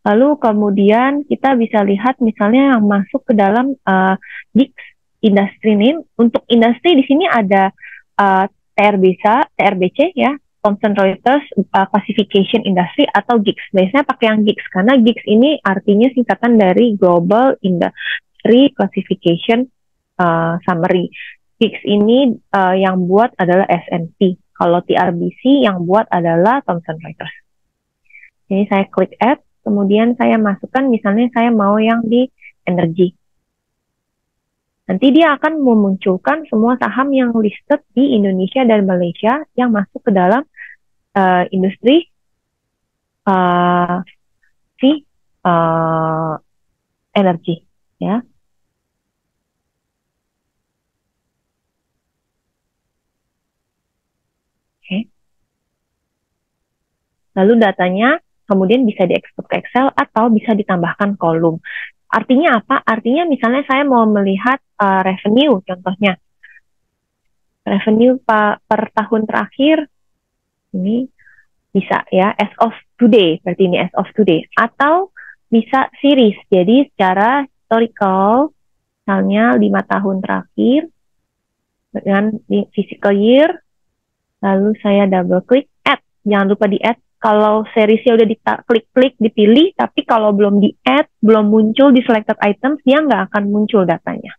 Lalu kemudian kita bisa lihat misalnya yang masuk ke dalam GIX industry name. Untuk industri di sini ada TRBC ya. Thomson Reuters Classification Industry atau GIX. Biasanya pakai yang GIX karena GIX ini artinya singkatan dari Global Industry Classification Summary. GIX ini yang buat adalah S&P. Kalau TRBC yang buat adalah Thomson Reuters. Ini saya klik add, kemudian saya masukkan misalnya saya mau yang di energi. Nanti dia akan memunculkan semua saham yang listed di Indonesia dan Malaysia yang masuk ke dalam industri energi, ya. Oke. Lalu datanya kemudian bisa diekspor ke Excel atau bisa ditambahkan kolom. Artinya apa? Artinya misalnya saya mau melihat revenue, contohnya. Revenue per tahun terakhir, ini bisa ya, as of today, berarti ini as of today. Atau bisa series, jadi secara historical, misalnya 5 tahun terakhir, dengan physical year, lalu saya double klik, add. Jangan lupa di add. Kalau seriesnya udah diklik-klik, dipilih, tapi kalau belum di-add, belum muncul di selected items, dia nggak akan muncul datanya.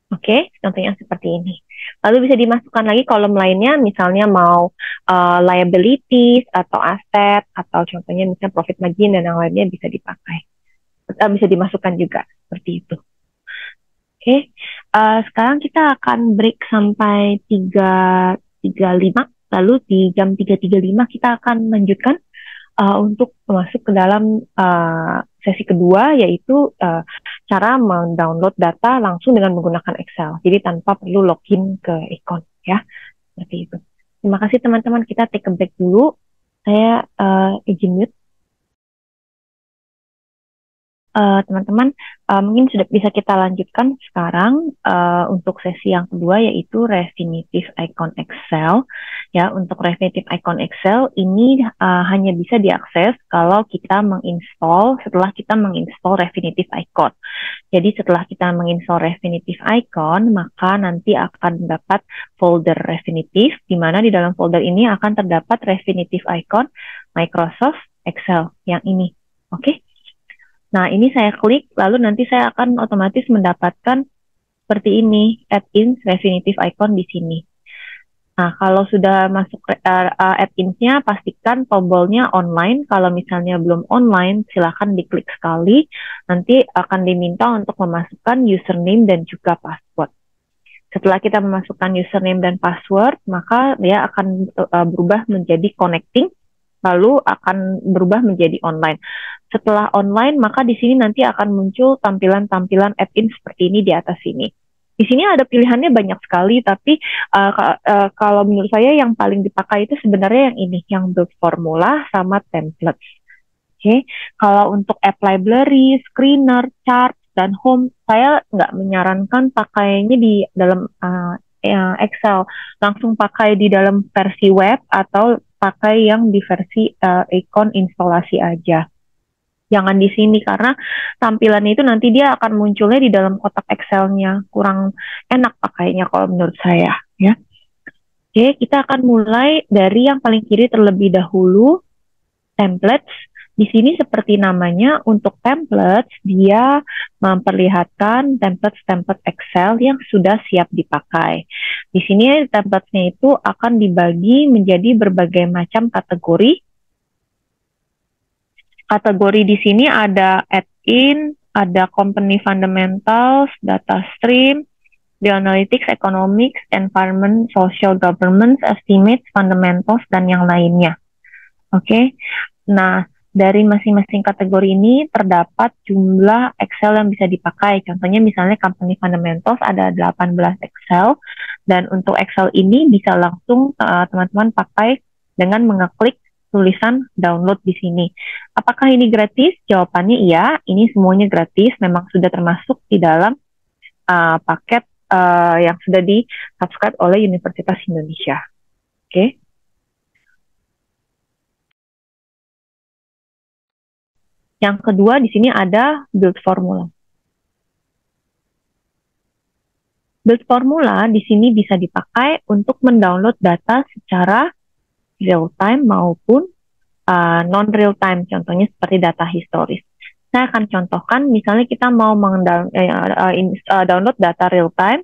Oke, contohnya seperti ini. Lalu bisa dimasukkan lagi kolom lainnya, misalnya mau liabilities atau aset, atau contohnya misalnya profit margin dan yang lainnya bisa dipakai. Bisa dimasukkan juga, seperti itu. Oke, sekarang kita akan break sampai 3.35, lalu di jam 3.35 kita akan lanjutkan untuk masuk ke dalam sesi kedua, yaitu cara mendownload data langsung dengan menggunakan Excel. Jadi tanpa perlu login ke Econ, ya. Seperti itu. Terima kasih teman-teman, kita take a break dulu. Saya izin mute. teman-teman, mungkin sudah bisa kita lanjutkan sekarang untuk sesi yang kedua, yaitu Refinitiv Icon Excel. Ya, untuk Refinitiv Icon Excel ini hanya bisa diakses kalau kita setelah kita menginstall Refinitiv Icon. Jadi setelah kita menginstall Refinitiv Icon, maka nanti akan dapat folder Refinitiv, di mana di dalam folder ini akan terdapat Refinitiv Icon Microsoft Excel yang ini. Oke. Nah, ini saya klik, lalu nanti saya akan otomatis mendapatkan seperti ini, add-in Refinitiv Icon di sini. Nah, kalau sudah masuk add-ins-nya, pastikan tombolnya online. Kalau misalnya belum online, silakan diklik sekali. Nanti akan diminta untuk memasukkan username dan juga password. Setelah kita memasukkan username dan password, maka dia akan berubah menjadi connecting, lalu akan berubah menjadi online. Setelah online, maka di sini nanti akan muncul tampilan-tampilan add-in seperti ini di atas sini. Di sini ada pilihannya banyak sekali, tapi kalau menurut saya yang paling dipakai itu sebenarnya yang ini, yang build formula sama templates. Oke, kalau untuk app library, screener, chart, dan home, saya nggak menyarankan pakainya di dalam Excel. Langsung pakai di dalam versi web atau pakai yang di versi icon instalasi aja. Jangan di sini karena tampilan itu nanti dia akan munculnya di dalam kotak Excel-nya. Kurang enak pakainya kalau menurut saya, ya. Oke, kita akan mulai dari yang paling kiri terlebih dahulu, templates. Di sini seperti namanya, untuk templates dia memperlihatkan template Excel yang sudah siap dipakai. Di sini template-nya itu akan dibagi menjadi berbagai macam kategori. Kategori di sini ada add-in, ada company fundamentals, data stream, the analytics, economics, environment, social governance, estimates, fundamentals, dan yang lainnya. Oke, nah dari masing-masing kategori ini terdapat jumlah Excel yang bisa dipakai. Contohnya misalnya company fundamentals ada 18 Excel, dan untuk Excel ini bisa langsung teman-teman pakai dengan mengeklik tulisan download di sini. Apakah ini gratis? Jawabannya iya, ini semuanya gratis, memang sudah termasuk di dalam paket yang sudah di-subscribe oleh Universitas Indonesia. Oke. Yang kedua di sini ada build formula. Build formula di sini bisa dipakai untuk mendownload data secara real time maupun non real time, contohnya seperti data historis. Saya akan contohkan, misalnya kita mau download data real time.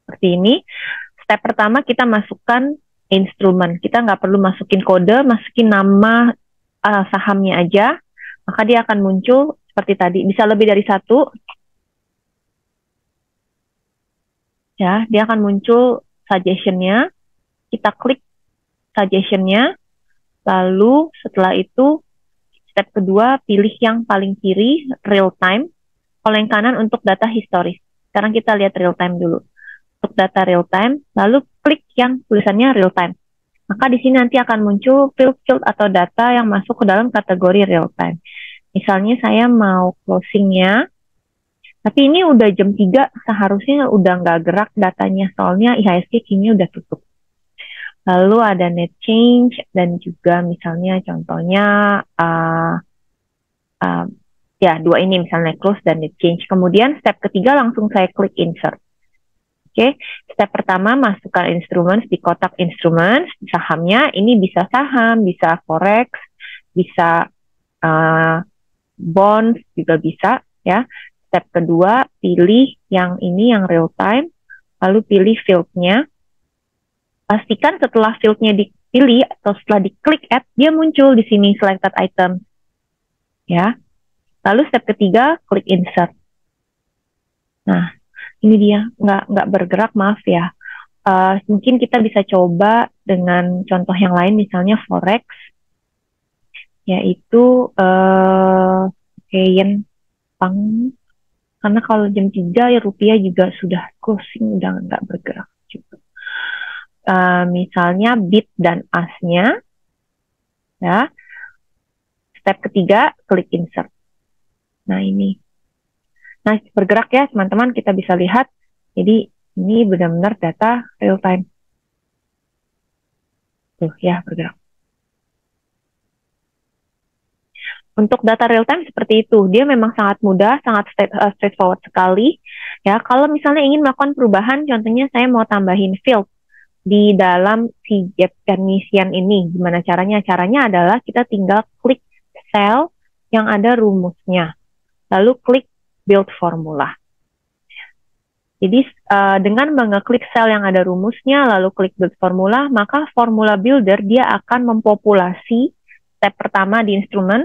Seperti ini. Step pertama kita masukkan instrumen. Kita nggak perlu masukin kode, masukin nama sahamnya aja, maka dia akan muncul seperti tadi. Bisa lebih dari satu. Ya, dia akan muncul suggestion-nya, kita klik suggestion-nya, lalu setelah itu step kedua pilih yang paling kiri real time, kalau yang kanan untuk data historis. Sekarang kita lihat real time dulu. Untuk data real time, lalu klik yang tulisannya real time. Maka di sini nanti akan muncul field atau data yang masuk ke dalam kategori real time. Misalnya saya mau closing-nya, tapi ini udah jam 3, seharusnya udah nggak gerak datanya, soalnya IHSG kini udah tutup. Lalu ada net change, dan juga misalnya contohnya, ya dua ini misalnya close dan net change. Kemudian step ketiga langsung saya klik insert. Oke, step pertama masukkan instrumen di kotak instrumen, sahamnya, ini bisa saham, bisa forex, bisa bonds, juga bisa, ya. Step kedua, pilih yang ini, yang real time, lalu pilih field-nya. Pastikan setelah field-nya dipilih atau setelah diklik add, dia muncul di sini selected item. Ya. Lalu step ketiga, klik insert. Nah, ini dia, nggak bergerak, maaf ya. Mungkin kita bisa coba dengan contoh yang lain, misalnya forex, yaitu yen pang. Karena kalau jam 3 ya rupiah juga sudah closing, udah nggak bergerak juga. Misalnya bid dan asnya, Ya. Step ketiga, klik insert. Nah, ini. Nah, bergerak ya, teman-teman, kita bisa lihat. Jadi, ini benar-benar data real time. Tuh, ya, bergerak. Untuk data real time seperti itu, dia memang sangat mudah, sangat straightforward sekali. Ya, kalau misalnya ingin melakukan perubahan, contohnya saya mau tambahin field di dalam si gap pengisian ini. Gimana caranya? Caranya adalah kita tinggal klik cell yang ada rumusnya, lalu klik build formula. Jadi dengan mengeklik sel yang ada rumusnya, lalu klik build formula, maka formula builder dia akan mempopulasi step pertama di instrumen,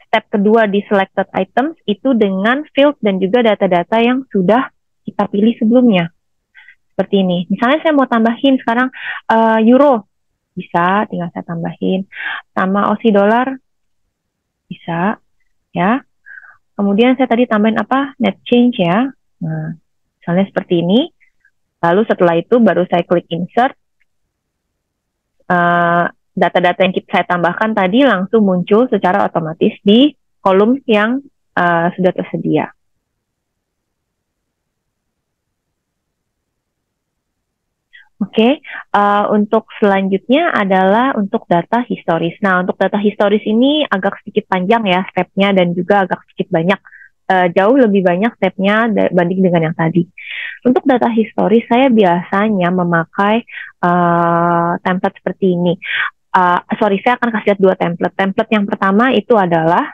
step kedua di selected items itu dengan field dan juga data-data yang sudah kita pilih sebelumnya. Seperti ini. Misalnya saya mau tambahin sekarang euro, bisa tinggal saya tambahin. Sama Aussie dollar, bisa ya. Kemudian saya tadi tambahin apa? Net change ya. Nah, misalnya seperti ini. Lalu setelah itu baru saya klik insert. Data-data yang saya tambahkan tadi langsung muncul secara otomatis di kolom yang sudah tersedia. Oke, untuk selanjutnya adalah untuk data historis. Nah, untuk data historis ini agak sedikit panjang ya stepnya dan juga agak sedikit banyak. Jauh lebih banyak stepnya dibanding dengan yang tadi. Untuk data historis, saya biasanya memakai template seperti ini. Saya akan kasih lihat dua template. Template yang pertama itu adalah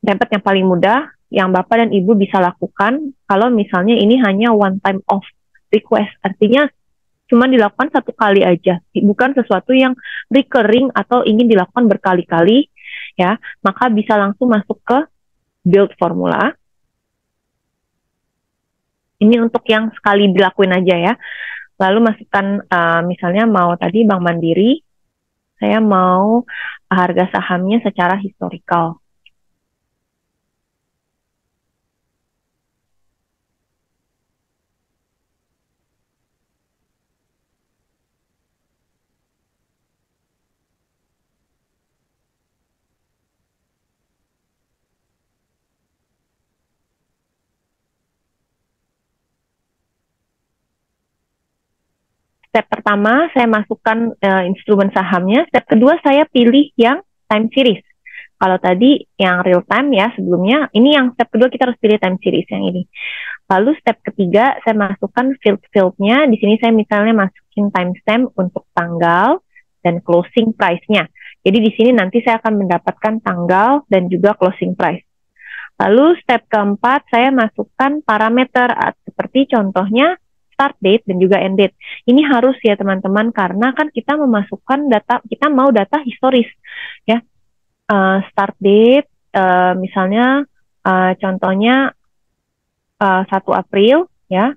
template yang paling mudah, yang Bapak dan Ibu bisa lakukan kalau misalnya ini hanya one time off request. Artinya cuma dilakukan satu kali aja, bukan sesuatu yang recurring atau ingin dilakukan berkali-kali, ya. Maka bisa langsung masuk ke build formula. Ini untuk yang sekali dilakuin aja ya. Lalu masukkan misalnya mau tadi Bank Mandiri, saya mau harga sahamnya secara historical. Step pertama, saya masukkan instrumen sahamnya. Step kedua, saya pilih yang time series. Kalau tadi yang real time ya sebelumnya, ini yang step kedua kita harus pilih time series yang ini. Lalu step ketiga, saya masukkan field-fieldnya. Di sini saya misalnya masukin timestamp untuk tanggal dan closing price-nya. Jadi di sini nanti saya akan mendapatkan tanggal dan juga closing price. Lalu step keempat, saya masukkan parameter seperti contohnya start date dan juga end date. Ini harus ya teman-teman karena kan kita memasukkan data, kita mau data historis ya. Start date misalnya contohnya 1 April ya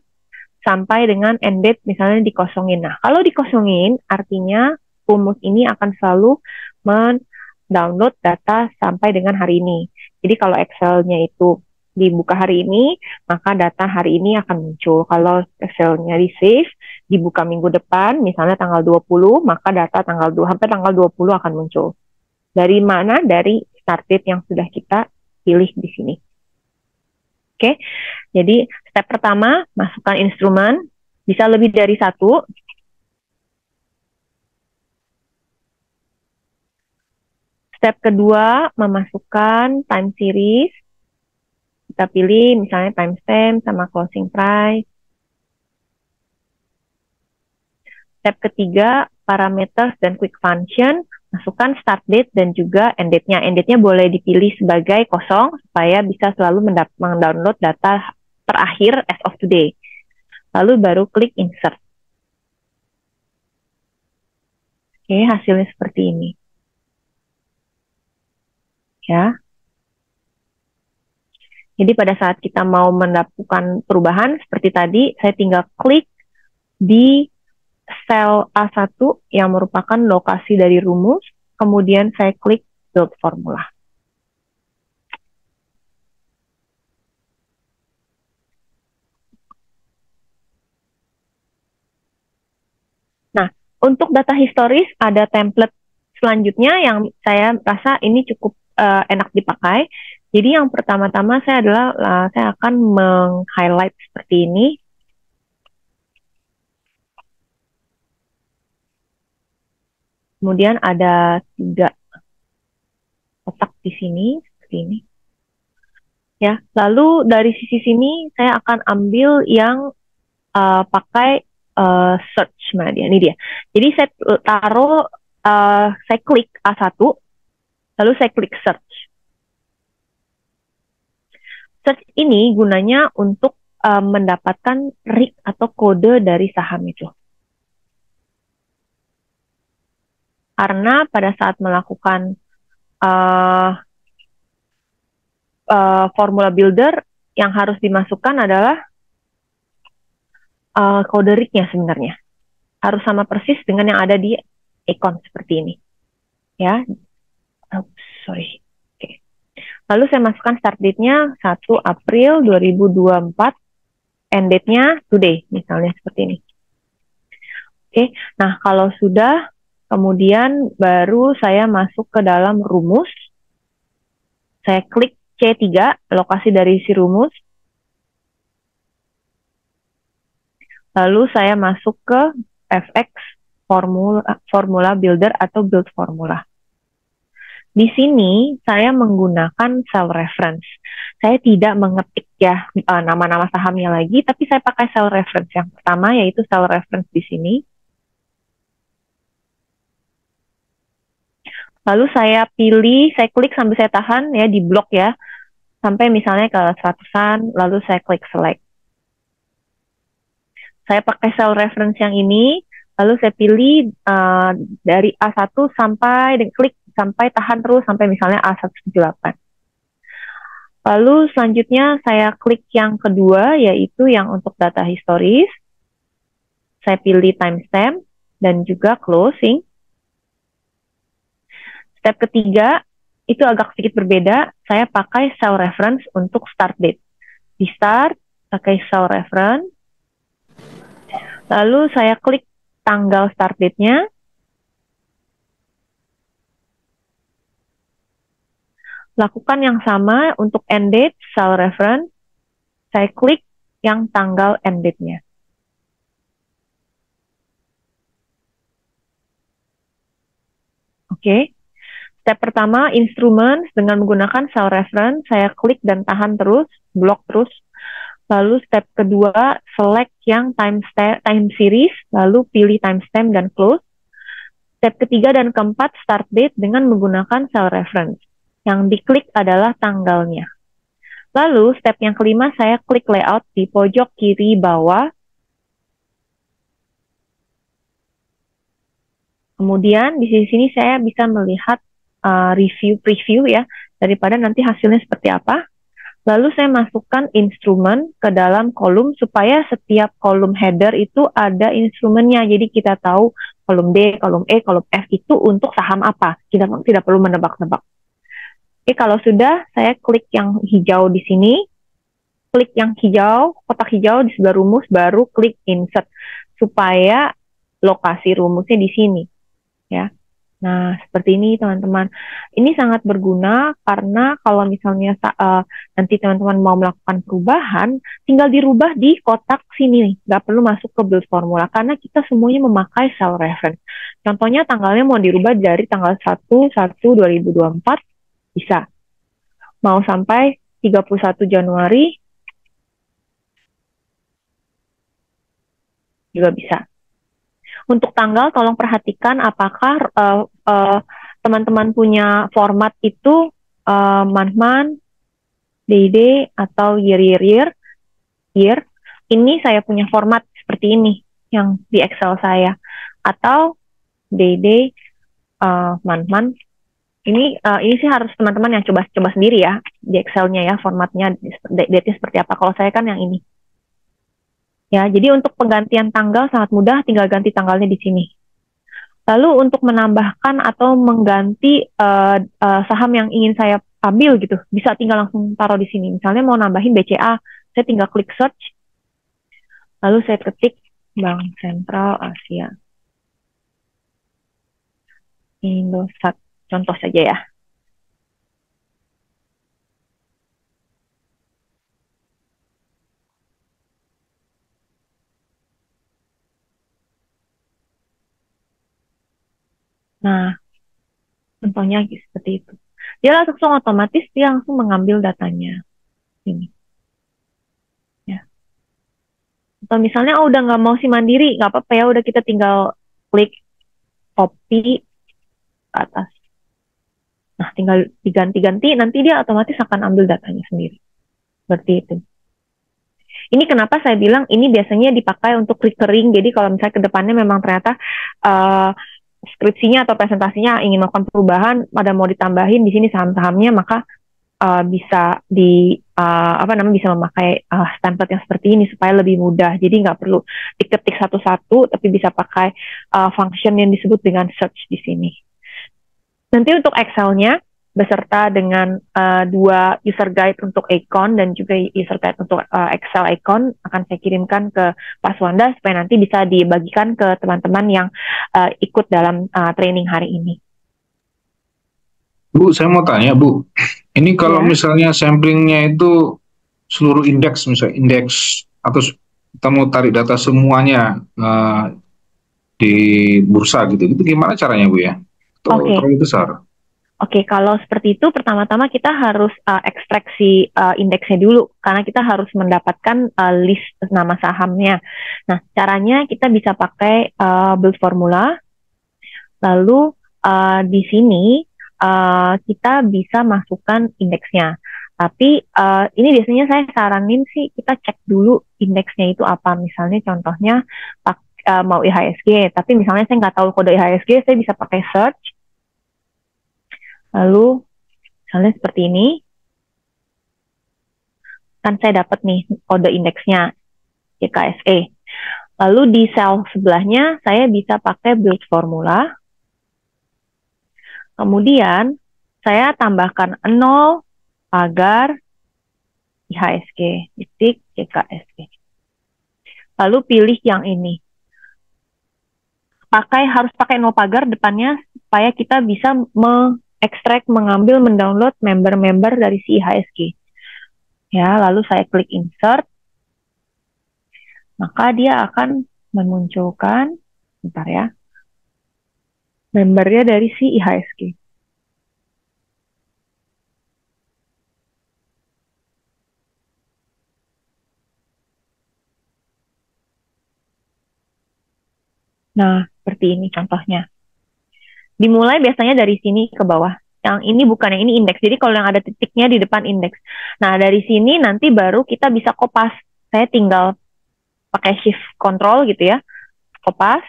sampai dengan end date misalnya dikosongin. Nah, kalau dikosongin artinya Kumus ini akan selalu mendownload data sampai dengan hari ini. Jadi kalau Excel-nya itu dibuka hari ini, maka data hari ini akan muncul. Kalau Excel-nya di-save, dibuka minggu depan, misalnya tanggal 20, maka data tanggal 2 sampai tanggal 20 akan muncul. Dari mana? Dari start date yang sudah kita pilih di sini. Oke, jadi step pertama, masukkan instrumen, bisa lebih dari satu. Step kedua, memasukkan time series. Kita pilih misalnya timestamp sama closing price. Step ketiga, parameters dan quick function. Masukkan start date dan juga end date-nya. End date-nya boleh dipilih sebagai kosong supaya bisa selalu mendownload data terakhir as of today. Lalu baru klik insert. Oke, hasilnya seperti ini. Ya. Jadi pada saat kita mau melakukan perubahan seperti tadi, saya tinggal klik di sel A1 yang merupakan lokasi dari rumus, kemudian saya klik build formula. Nah, untuk data historis ada template selanjutnya yang saya rasa ini cukup enak dipakai. Jadi yang pertama-tama saya akan meng-highlight seperti ini. Kemudian ada 3 kotak di sini seperti ini. Ya, lalu dari sisi sini saya akan ambil yang pakai search. Nah, ini dia. Jadi saya taruh, saya klik A1, lalu saya klik search. Search ini gunanya untuk mendapatkan RIC atau kode dari saham itu. Karena pada saat melakukan formula builder, yang harus dimasukkan adalah kode RIC-nya sebenarnya. Harus sama persis dengan yang ada di icon seperti ini. Ya, sorry. Oke. Lalu saya masukkan start date-nya 1 April 2024, end date-nya today, misalnya seperti ini. Oke, nah kalau sudah, kemudian baru saya masuk ke dalam rumus. Saya klik C3, lokasi dari si rumus. Lalu saya masuk ke FX formula builder atau build formula. Di sini saya menggunakan cell reference. Saya tidak mengetik ya nama-nama sahamnya lagi, tapi saya pakai cell reference. Yang pertama yaitu cell reference di sini. Lalu saya pilih, saya klik sambil saya tahan ya di blok ya, sampai misalnya ke 100-an, lalu saya klik select. Saya pakai cell reference yang ini, lalu saya pilih dari A1 sampai, dan klik sampai tahan terus sampai misalnya A178. Lalu selanjutnya saya klik yang kedua, yaitu yang untuk data historis. Saya pilih timestamp dan juga closing. Step ketiga, itu agak sedikit berbeda, saya pakai cell reference untuk start date. Di start, pakai cell reference. Lalu saya klik tanggal start date-nya. Lakukan yang sama untuk end date, cell reference. Saya klik yang tanggal end date-nya. Oke. Step pertama, instrumen dengan menggunakan cell reference. Saya klik dan tahan terus, blok terus. Lalu step kedua, select yang time series, lalu pilih timestamp dan close. Step ketiga dan keempat, start date dengan menggunakan cell reference. Yang diklik adalah tanggalnya. Lalu step yang kelima, saya klik layout di pojok kiri bawah. Kemudian di sini saya bisa melihat preview ya, daripada nanti hasilnya seperti apa. Lalu saya masukkan instrumen ke dalam kolom supaya setiap kolom header itu ada instrumennya. Jadi kita tahu kolom D, kolom E, kolom F itu untuk saham apa. Kita tidak perlu menebak-nebak. Oke, kalau sudah, saya klik yang hijau di sini. Klik yang hijau, kotak hijau di sebelah rumus, baru klik insert. Supaya lokasi rumusnya di sini. Ya. Nah, seperti ini teman-teman. Ini sangat berguna karena kalau misalnya nanti teman-teman mau melakukan perubahan, tinggal dirubah di kotak sini. Nggak perlu masuk ke build formula karena kita semuanya memakai cell reference. Contohnya tanggalnya mau dirubah dari tanggal 1/1/2024, bisa. Mau sampai 31 Januari, juga bisa. Untuk tanggal, tolong perhatikan apakah teman-teman punya format itu month-month, day-day, atau year. Ini saya punya format seperti ini yang di Excel saya. Atau day-day, month-month. Ini sih harus teman-teman yang coba sendiri ya di Excel-nya ya, formatnya date-nya seperti apa. Kalau saya kan yang ini. Ya, jadi untuk penggantian tanggal sangat mudah, tinggal ganti tanggalnya di sini. Lalu untuk menambahkan atau mengganti saham yang ingin saya ambil gitu, bisa tinggal langsung taruh di sini. Misalnya mau nambahin BCA, saya tinggal klik search, lalu saya ketik Bank Sentral Asia. Indosat contoh saja ya. Nah, contohnya seperti itu. Dia langsung otomatis dia langsung mengambil datanya ini. Ya. Atau misalnya udah nggak mau si mandiri, nggak apa-apa ya, udah kita tinggal klik copy ke atas. Nah, tinggal diganti-ganti, nanti dia otomatis akan ambil datanya sendiri. Seperti itu. Ini kenapa saya bilang ini biasanya dipakai untuk recurring. Jadi kalau misalnya ke depannya memang ternyata uh, skripsinya atau presentasinya ingin melakukan perubahan, ada mau ditambahin di sini saham-sahamnya, maka bisa bisa memakai template yang seperti ini supaya lebih mudah. Jadi nggak perlu diketik satu-satu, tapi bisa pakai function yang disebut dengan search di sini. Nanti untuk Excel-nya beserta dengan dua user guide untuk Icon dan juga user guide untuk Excel Icon akan saya kirimkan ke Pak Swanda supaya nanti bisa dibagikan ke teman-teman yang ikut dalam training hari ini. Bu, saya mau tanya, Bu. Ini kalau Ya. misalnya samplingnya itu seluruh indeks, misalnya indeks atau kita mau tarik data semuanya di bursa gitu, itu gimana caranya, Bu ya? Itu terlalu besar. Oke, kalau seperti itu pertama-tama kita harus ekstraksi indeksnya dulu karena kita harus mendapatkan list nama sahamnya. Nah, caranya kita bisa pakai build formula. Lalu di sini kita bisa masukkan indeksnya. Tapi ini biasanya saya saranin sih kita cek dulu indeksnya itu apa. Misalnya contohnya mau IHSG, tapi misalnya saya nggak tahu kode IHSG, saya bisa pakai search. Lalu misalnya seperti ini, kan saya dapat nih kode indeksnya IKSE. Lalu di sel sebelahnya saya bisa pakai build formula. Kemudian saya tambahkan 0 agar IHSG titik IKSG. Lalu pilih yang ini. Harus pakai 0 pagar depannya supaya kita bisa mengekstrak, mengambil, mendownload member-member dari si IHSG. Ya, lalu saya klik insert. Maka dia akan memunculkan, bentar ya, membernya dari si IHSG. Nah, seperti ini contohnya. Dimulai biasanya dari sini ke bawah. Yang ini bukan, yang ini indeks. Jadi kalau yang ada titiknya di depan indeks. Nah, dari sini nanti baru kita bisa kopas. Saya tinggal pakai shift control gitu ya. Kopas,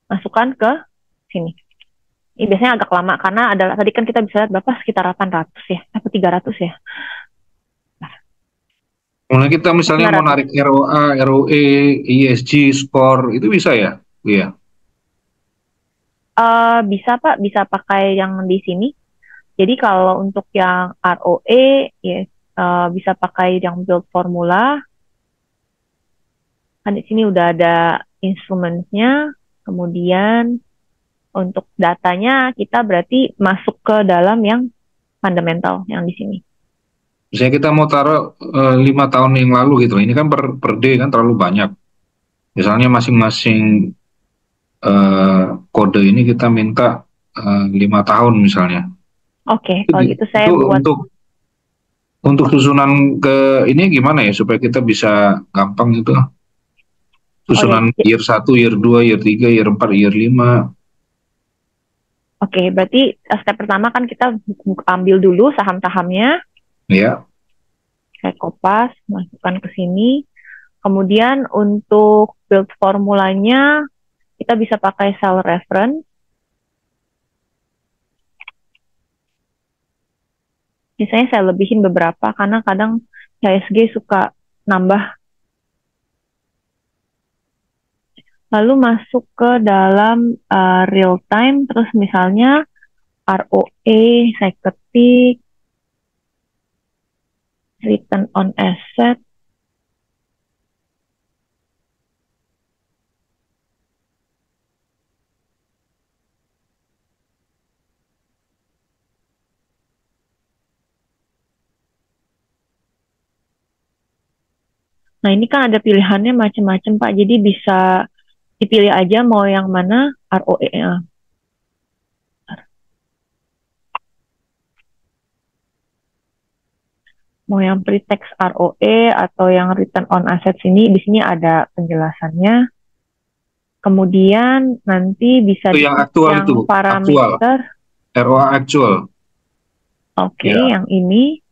masukkan ke sini. Ini biasanya agak lama karena tadi kan kita bisa lihat berapa, sekitar 800 ya, atau 300 ya. Kemudian kita misalnya mau narik ROA, ROE, ESG, skor, itu bisa ya? Iya. Bisa Pak, bisa pakai yang di sini. Jadi kalau untuk yang ROE, ya, bisa pakai yang build formula. Kan di sini udah ada instrumennya. Kemudian untuk datanya kita berarti masuk ke dalam yang fundamental yang di sini. Misalnya kita mau taruh 5 tahun yang lalu gitu, ini kan per day kan terlalu banyak. Misalnya masing-masing kode ini kita minta 5 tahun misalnya. Oke, kalau gitu saya buat untuk susunan ke ini gimana ya supaya kita bisa gampang gitu. Susunan year 1, year 2, year 3, year 4, year 5. Oke, berarti step pertama kan kita ambil dulu saham-sahamnya. Ya. Saya kopas, masukkan ke sini. Kemudian untuk build formulanya, kita bisa pakai cell reference. Biasanya saya lebihin beberapa, karena kadang IHSG suka nambah. Lalu masuk ke dalam real time, terus misalnya ROE, saya ketik, return on asset, Nah, ini kan ada pilihannya macam-macam, Pak. Jadi bisa dipilih aja mau yang mana ROE-nya. Mau yang pre-tax ROE atau yang return on assets ini, di sini ada penjelasannya. Kemudian nanti bisa Itu yang aktual yang itu, aktual, parameter. ROA actual. Oke, Ya. yang ini.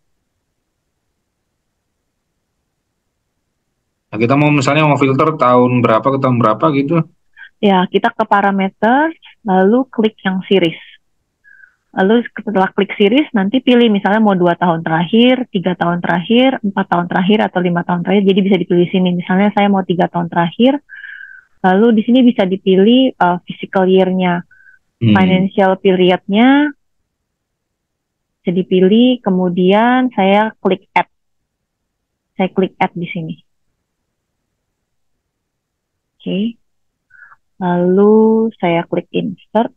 Nah, kita mau misalnya mau filter tahun berapa ke tahun berapa gitu. Ya, kita ke parameter, lalu klik yang series. Lalu setelah klik series, nanti pilih misalnya mau 2 tahun terakhir, 3 tahun terakhir, 4 tahun terakhir, atau 5 tahun terakhir. Jadi bisa dipilih sini. Misalnya saya mau 3 tahun terakhir, lalu di sini bisa dipilih fiscal year-nya, financial period-nya, bisa dipilih, kemudian saya klik add. Saya klik add di sini. Oke. Lalu saya klik insert.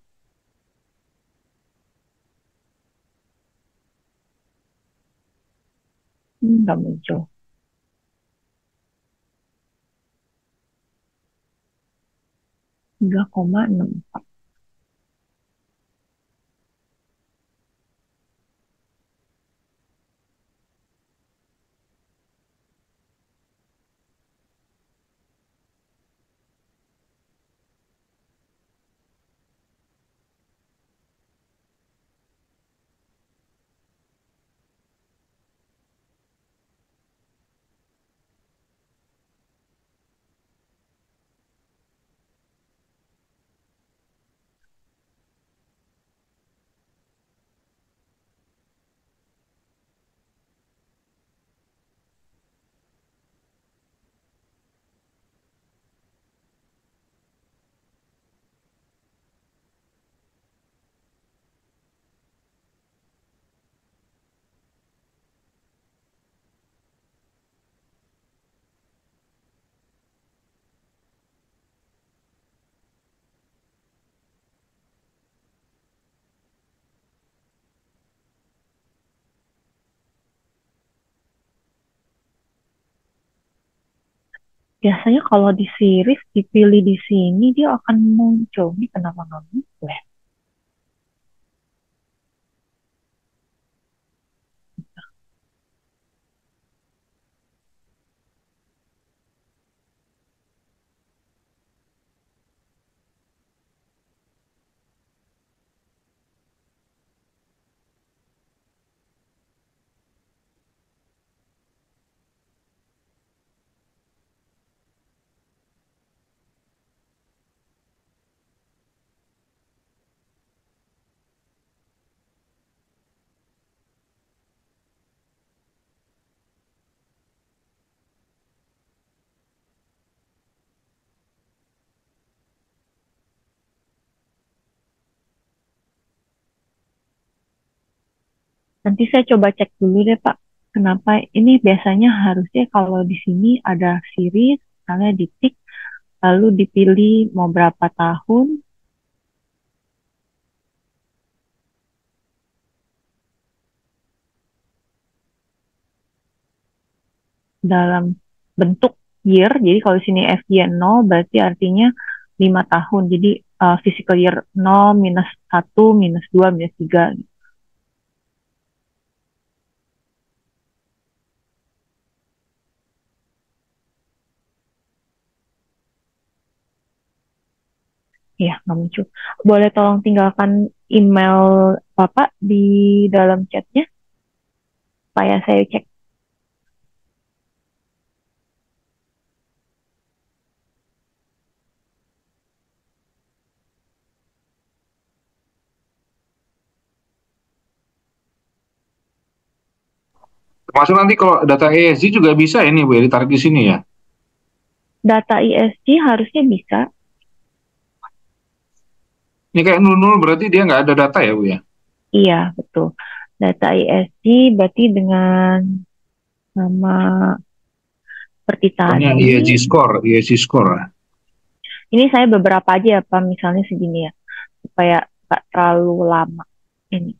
Nggak muncul. 3,64. Biasanya kalau di series dipilih di sini dia akan muncul. Ini kenapa nggak muncul ya? Nanti saya coba cek dulu deh Pak. Kenapa ini biasanya harusnya kalau di sini ada series, misalnya di tick, lalu dipilih mau berapa tahun, dalam bentuk year. Jadi kalau di sini FY 0 berarti artinya 5 tahun. Jadi physical year 0, minus 1, minus 2, minus 3. Ya, nggak muncul. Boleh tolong tinggalkan email Bapak di dalam chatnya, supaya saya cek. Termasuk nanti kalau data ESG juga bisa ini Bu, ya, ditarik di sini ya. Data ESG harusnya bisa. Ini kayak 00 berarti dia nggak ada data ya Bu ya? Iya, betul. Data ESG berarti dengan nama seperti Pokoknya tadi. ESG score. Ini saya beberapa aja ya, Pak. Misalnya segini ya, supaya nggak terlalu lama. Ini.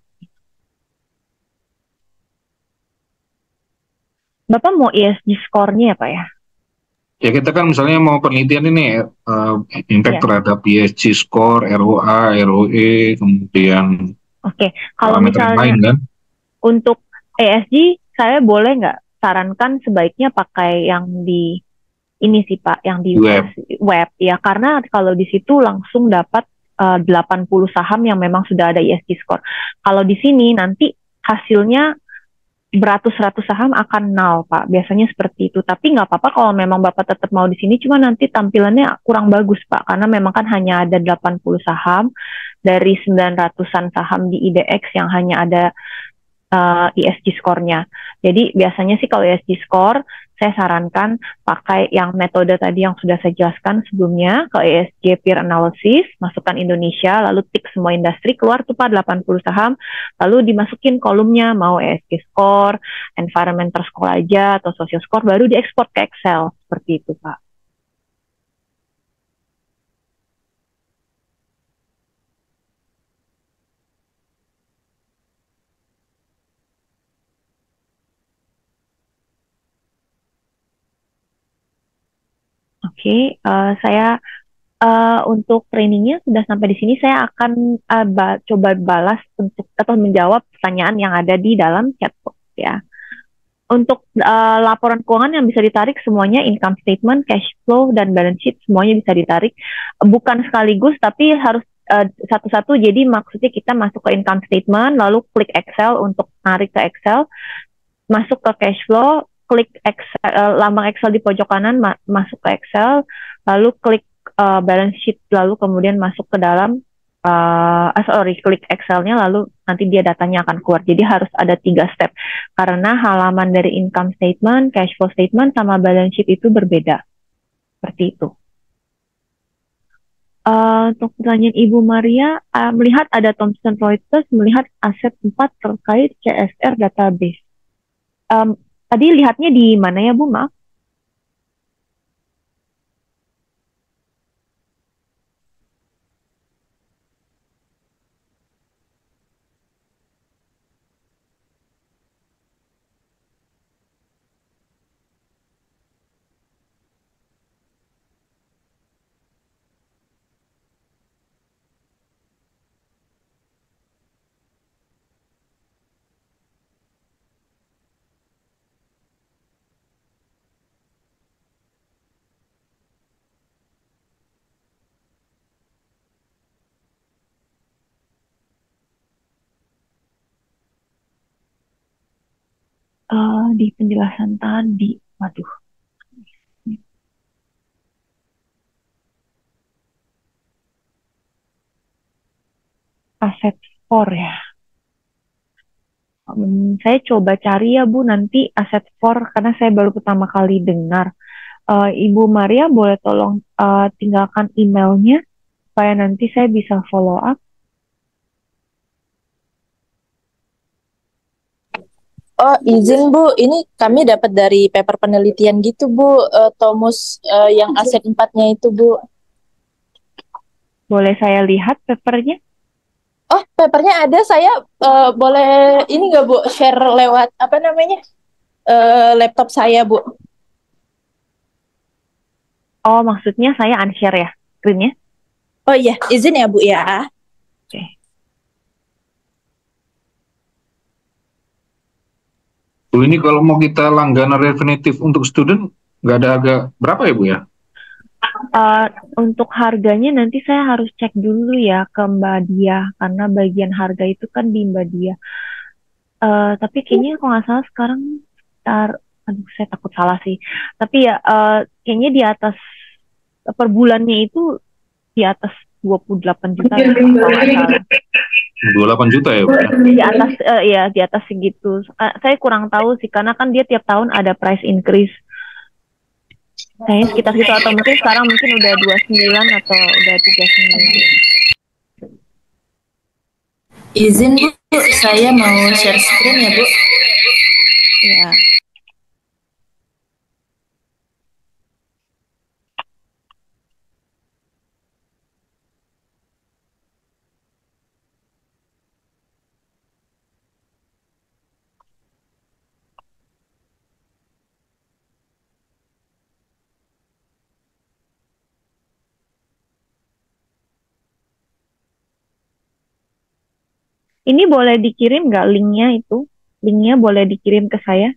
Bapak mau ESG score-nya ya, Pak ya? Ya kita kan misalnya mau penelitian ini impact Ya, terhadap ESG score, ROA, ROE, kemudian oke. Kalau parameter yang misalnya lain kan, untuk ESG, saya boleh nggak sarankan sebaiknya pakai yang di ini sih Pak, yang di web. web ya, karena kalau di situ langsung dapat 80 saham yang memang sudah ada ESG score. Kalau di sini nanti hasilnya beratus-ratus saham akan nol Pak. Biasanya seperti itu. Tapi nggak apa-apa kalau memang Bapak tetap mau di sini, cuma nanti tampilannya kurang bagus Pak, karena memang kan hanya ada 80 saham dari 900-an saham di IDX yang hanya ada ESG score-nya. Jadi biasanya sih kalau ESG score, saya sarankan pakai yang metode tadi yang sudah saya jelaskan sebelumnya, ke ESG peer analysis, masukkan Indonesia, lalu tik semua industri, keluar tuh Pak 80 saham, lalu dimasukin kolomnya, mau ESG score, environmental score aja, atau social score, baru diekspor ke Excel, seperti itu Pak. Oke, saya untuk trainingnya sudah sampai di sini. Saya akan coba balas untuk atau menjawab pertanyaan yang ada di dalam chatbox ya. Untuk laporan keuangan yang bisa ditarik semuanya income statement, cash flow, dan balance sheet semuanya bisa ditarik. Bukan sekaligus tapi harus satu-satu. Jadi maksudnya kita masuk ke income statement, lalu klik Excel untuk narik ke Excel, masuk ke cash flow, klik Excel, lambang Excel di pojok kanan, masuk ke Excel, lalu klik balance sheet, lalu kemudian masuk ke dalam klik Excel-nya, lalu nanti dia datanya akan keluar. Jadi harus ada 3 step karena halaman dari income statement, cash flow statement, sama balance sheet itu berbeda. Seperti itu. Untuk pertanyaan Ibu Maria, melihat ada Thomson Reuters melihat aset 4 terkait CSR database. Tadi lihatnya di mana ya Bu, maaf? Di penjelasan tadi, waduh, aset for ya. Saya coba cari ya Bu nanti aset for, karena saya baru pertama kali dengar. Ibu Maria boleh tolong tinggalkan emailnya supaya nanti saya bisa follow up. Oh, izin Bu, ini kami dapat dari paper penelitian gitu Bu, Tomus yang aset 4-nya itu Bu. Boleh saya lihat papernya? Oh, papernya ada, saya boleh ini nggak Bu, share lewat apa namanya, laptop saya Bu. Oh, maksudnya saya unshare ya screen-nya? Oh iya, izin ya Bu ya. Oke. Bu, ini kalau mau kita langganan Refinitiv untuk student, nggak ada harga berapa ya Bu ya? Untuk harganya nanti saya harus cek dulu ya ke Mbak Dia, karena bagian harga itu kan di Mbak Dia. Tapi kayaknya kalau nggak salah sekarang sekitar, aduh saya takut salah sih. Tapi ya kayaknya di atas per bulannya itu di atas 28 juta ya, kalau nggak salah. 28 juta ya Bu ya? Di atas ya di atas segitu. Saya kurang tahu sih karena kan dia tiap tahun ada price increase. Kayaknya sekitar situ, atau mungkin sekarang mungkin udah 29 atau udah 39. Izin Bu, saya mau share screen ya Bu. Ya. Ini boleh dikirim nggak linknya itu? Linknya boleh dikirim ke saya?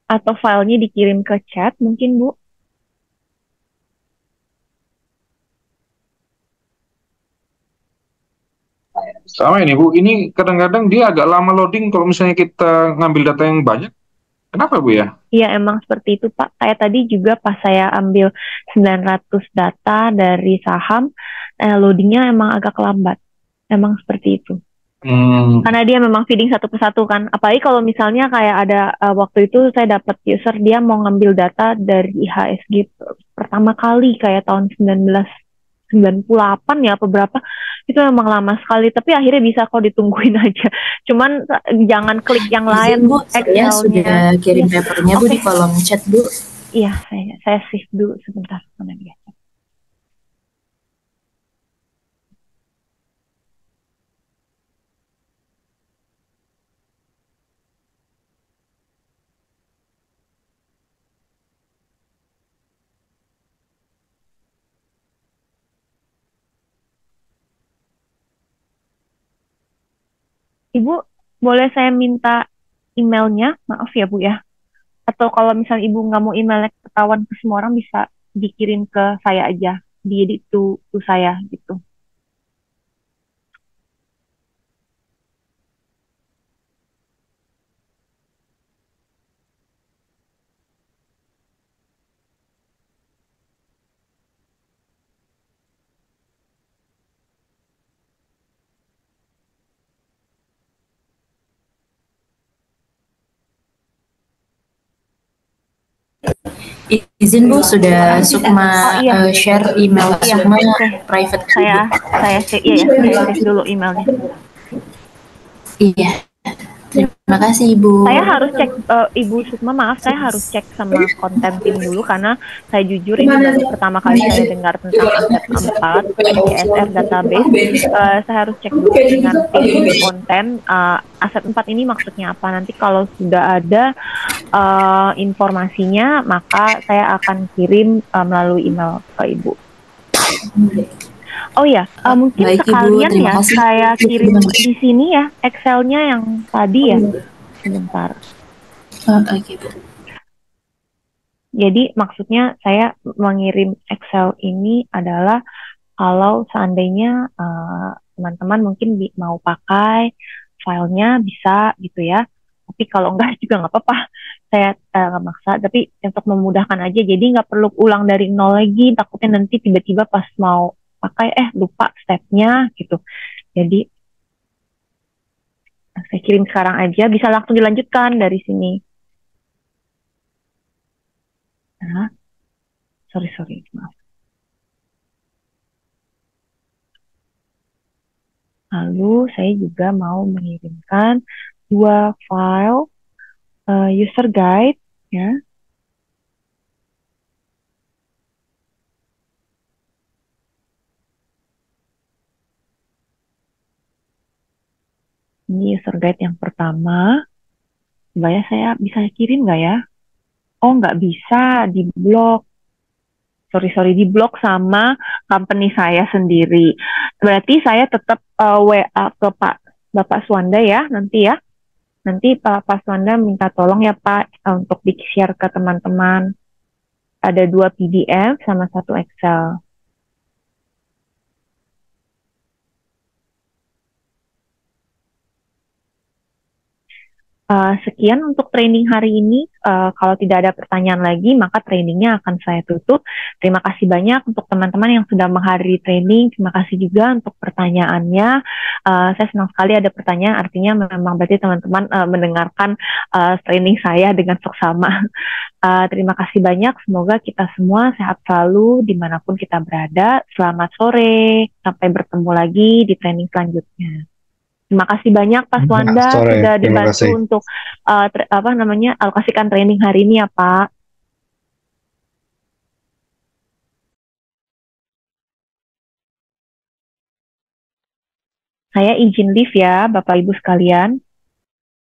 Atau filenya dikirim ke chat mungkin, Bu? Sama ini Bu, ini kadang-kadang dia agak lama loading kalau misalnya kita ngambil data yang banyak. Kenapa Bu ya? Iya, emang seperti itu, Pak. Kayak tadi juga pas saya ambil 900 data dari saham, loadingnya emang agak lambat. Emang seperti itu. Karena dia memang feeding satu persatu kan. Apalagi kalau misalnya kayak ada waktu itu saya dapat user dia mau ngambil data dari IHSG pertama kali kayak tahun 1998 ya apa berapa. Itu memang lama sekali. Tapi akhirnya bisa kok ditungguin aja. Cuman jangan klik yang lain. Izin Bu, saya sudah kirim papernya Bu di kolom chat Bu. Iya, saya save dulu sebentar. Mana dia? Ibu, boleh saya minta emailnya? Maaf ya, Bu ya. Atau kalau misalnya Ibu nggak mau emailnya ketahuan ke semua orang, bisa dikirim ke saya aja. Di itu saya gitu. Izin Bu, sudah Sukma share email Sukma private ke saya save dulu emailnya. Iya. Terima kasih Ibu. Saya harus cek Ibu Sukma, maaf saya harus cek sama konten tim dulu karena saya jujur ini baru pertama kali saya dengar tentang aset 4 CSR database. Saya harus cek dulu dengan tim konten aset 4 ini maksudnya apa. Nanti kalau sudah ada informasinya maka saya akan kirim melalui email ke Ibu. Oh ya, mungkin baik, sekalian Ibu, ya kasih. saya kirim di sini ya Excel-nya yang tadi ya. Sebentar. Oke, Bu. Jadi maksudnya saya mengirim Excel ini adalah kalau seandainya teman-teman mungkin mau pakai filenya bisa gitu ya. Tapi kalau enggak juga nggak apa-apa. Saya nggak maksa. Tapi untuk memudahkan aja. Jadi nggak perlu ulang dari nol lagi. Takutnya nanti tiba-tiba pas mau pakai lupa stepnya gitu. Jadi saya kirim sekarang aja. Bisa langsung dilanjutkan dari sini. Nah, sorry, maaf. Lalu saya juga mau mengirimkan 2 file user guide ya. Ini user guide yang pertama. Coba ya saya bisa kirim nggak ya? Oh nggak bisa, di blok. Sorry, di blok sama company saya sendiri. Berarti saya tetap WA ke Bapak Swanda ya nanti ya. Nanti Pak Swanda minta tolong ya Pak untuk di-share ke teman-teman. Ada 2 PDF sama 1 Excel. Sekian untuk training hari ini. Kalau tidak ada pertanyaan lagi, maka trainingnya akan saya tutup. Terima kasih banyak untuk teman-teman yang sudah menghadiri training. Terima kasih juga untuk pertanyaannya. Saya senang sekali ada pertanyaan, artinya memang berarti teman-teman mendengarkan training saya dengan seksama. Terima kasih banyak. Semoga kita semua sehat selalu dimanapun kita berada. Selamat sore. Sampai bertemu lagi di training selanjutnya. Terima kasih banyak Pak Swanda sudah dibantu untuk alokasikan training hari ini ya Pak. Saya izin leave ya Bapak Ibu sekalian.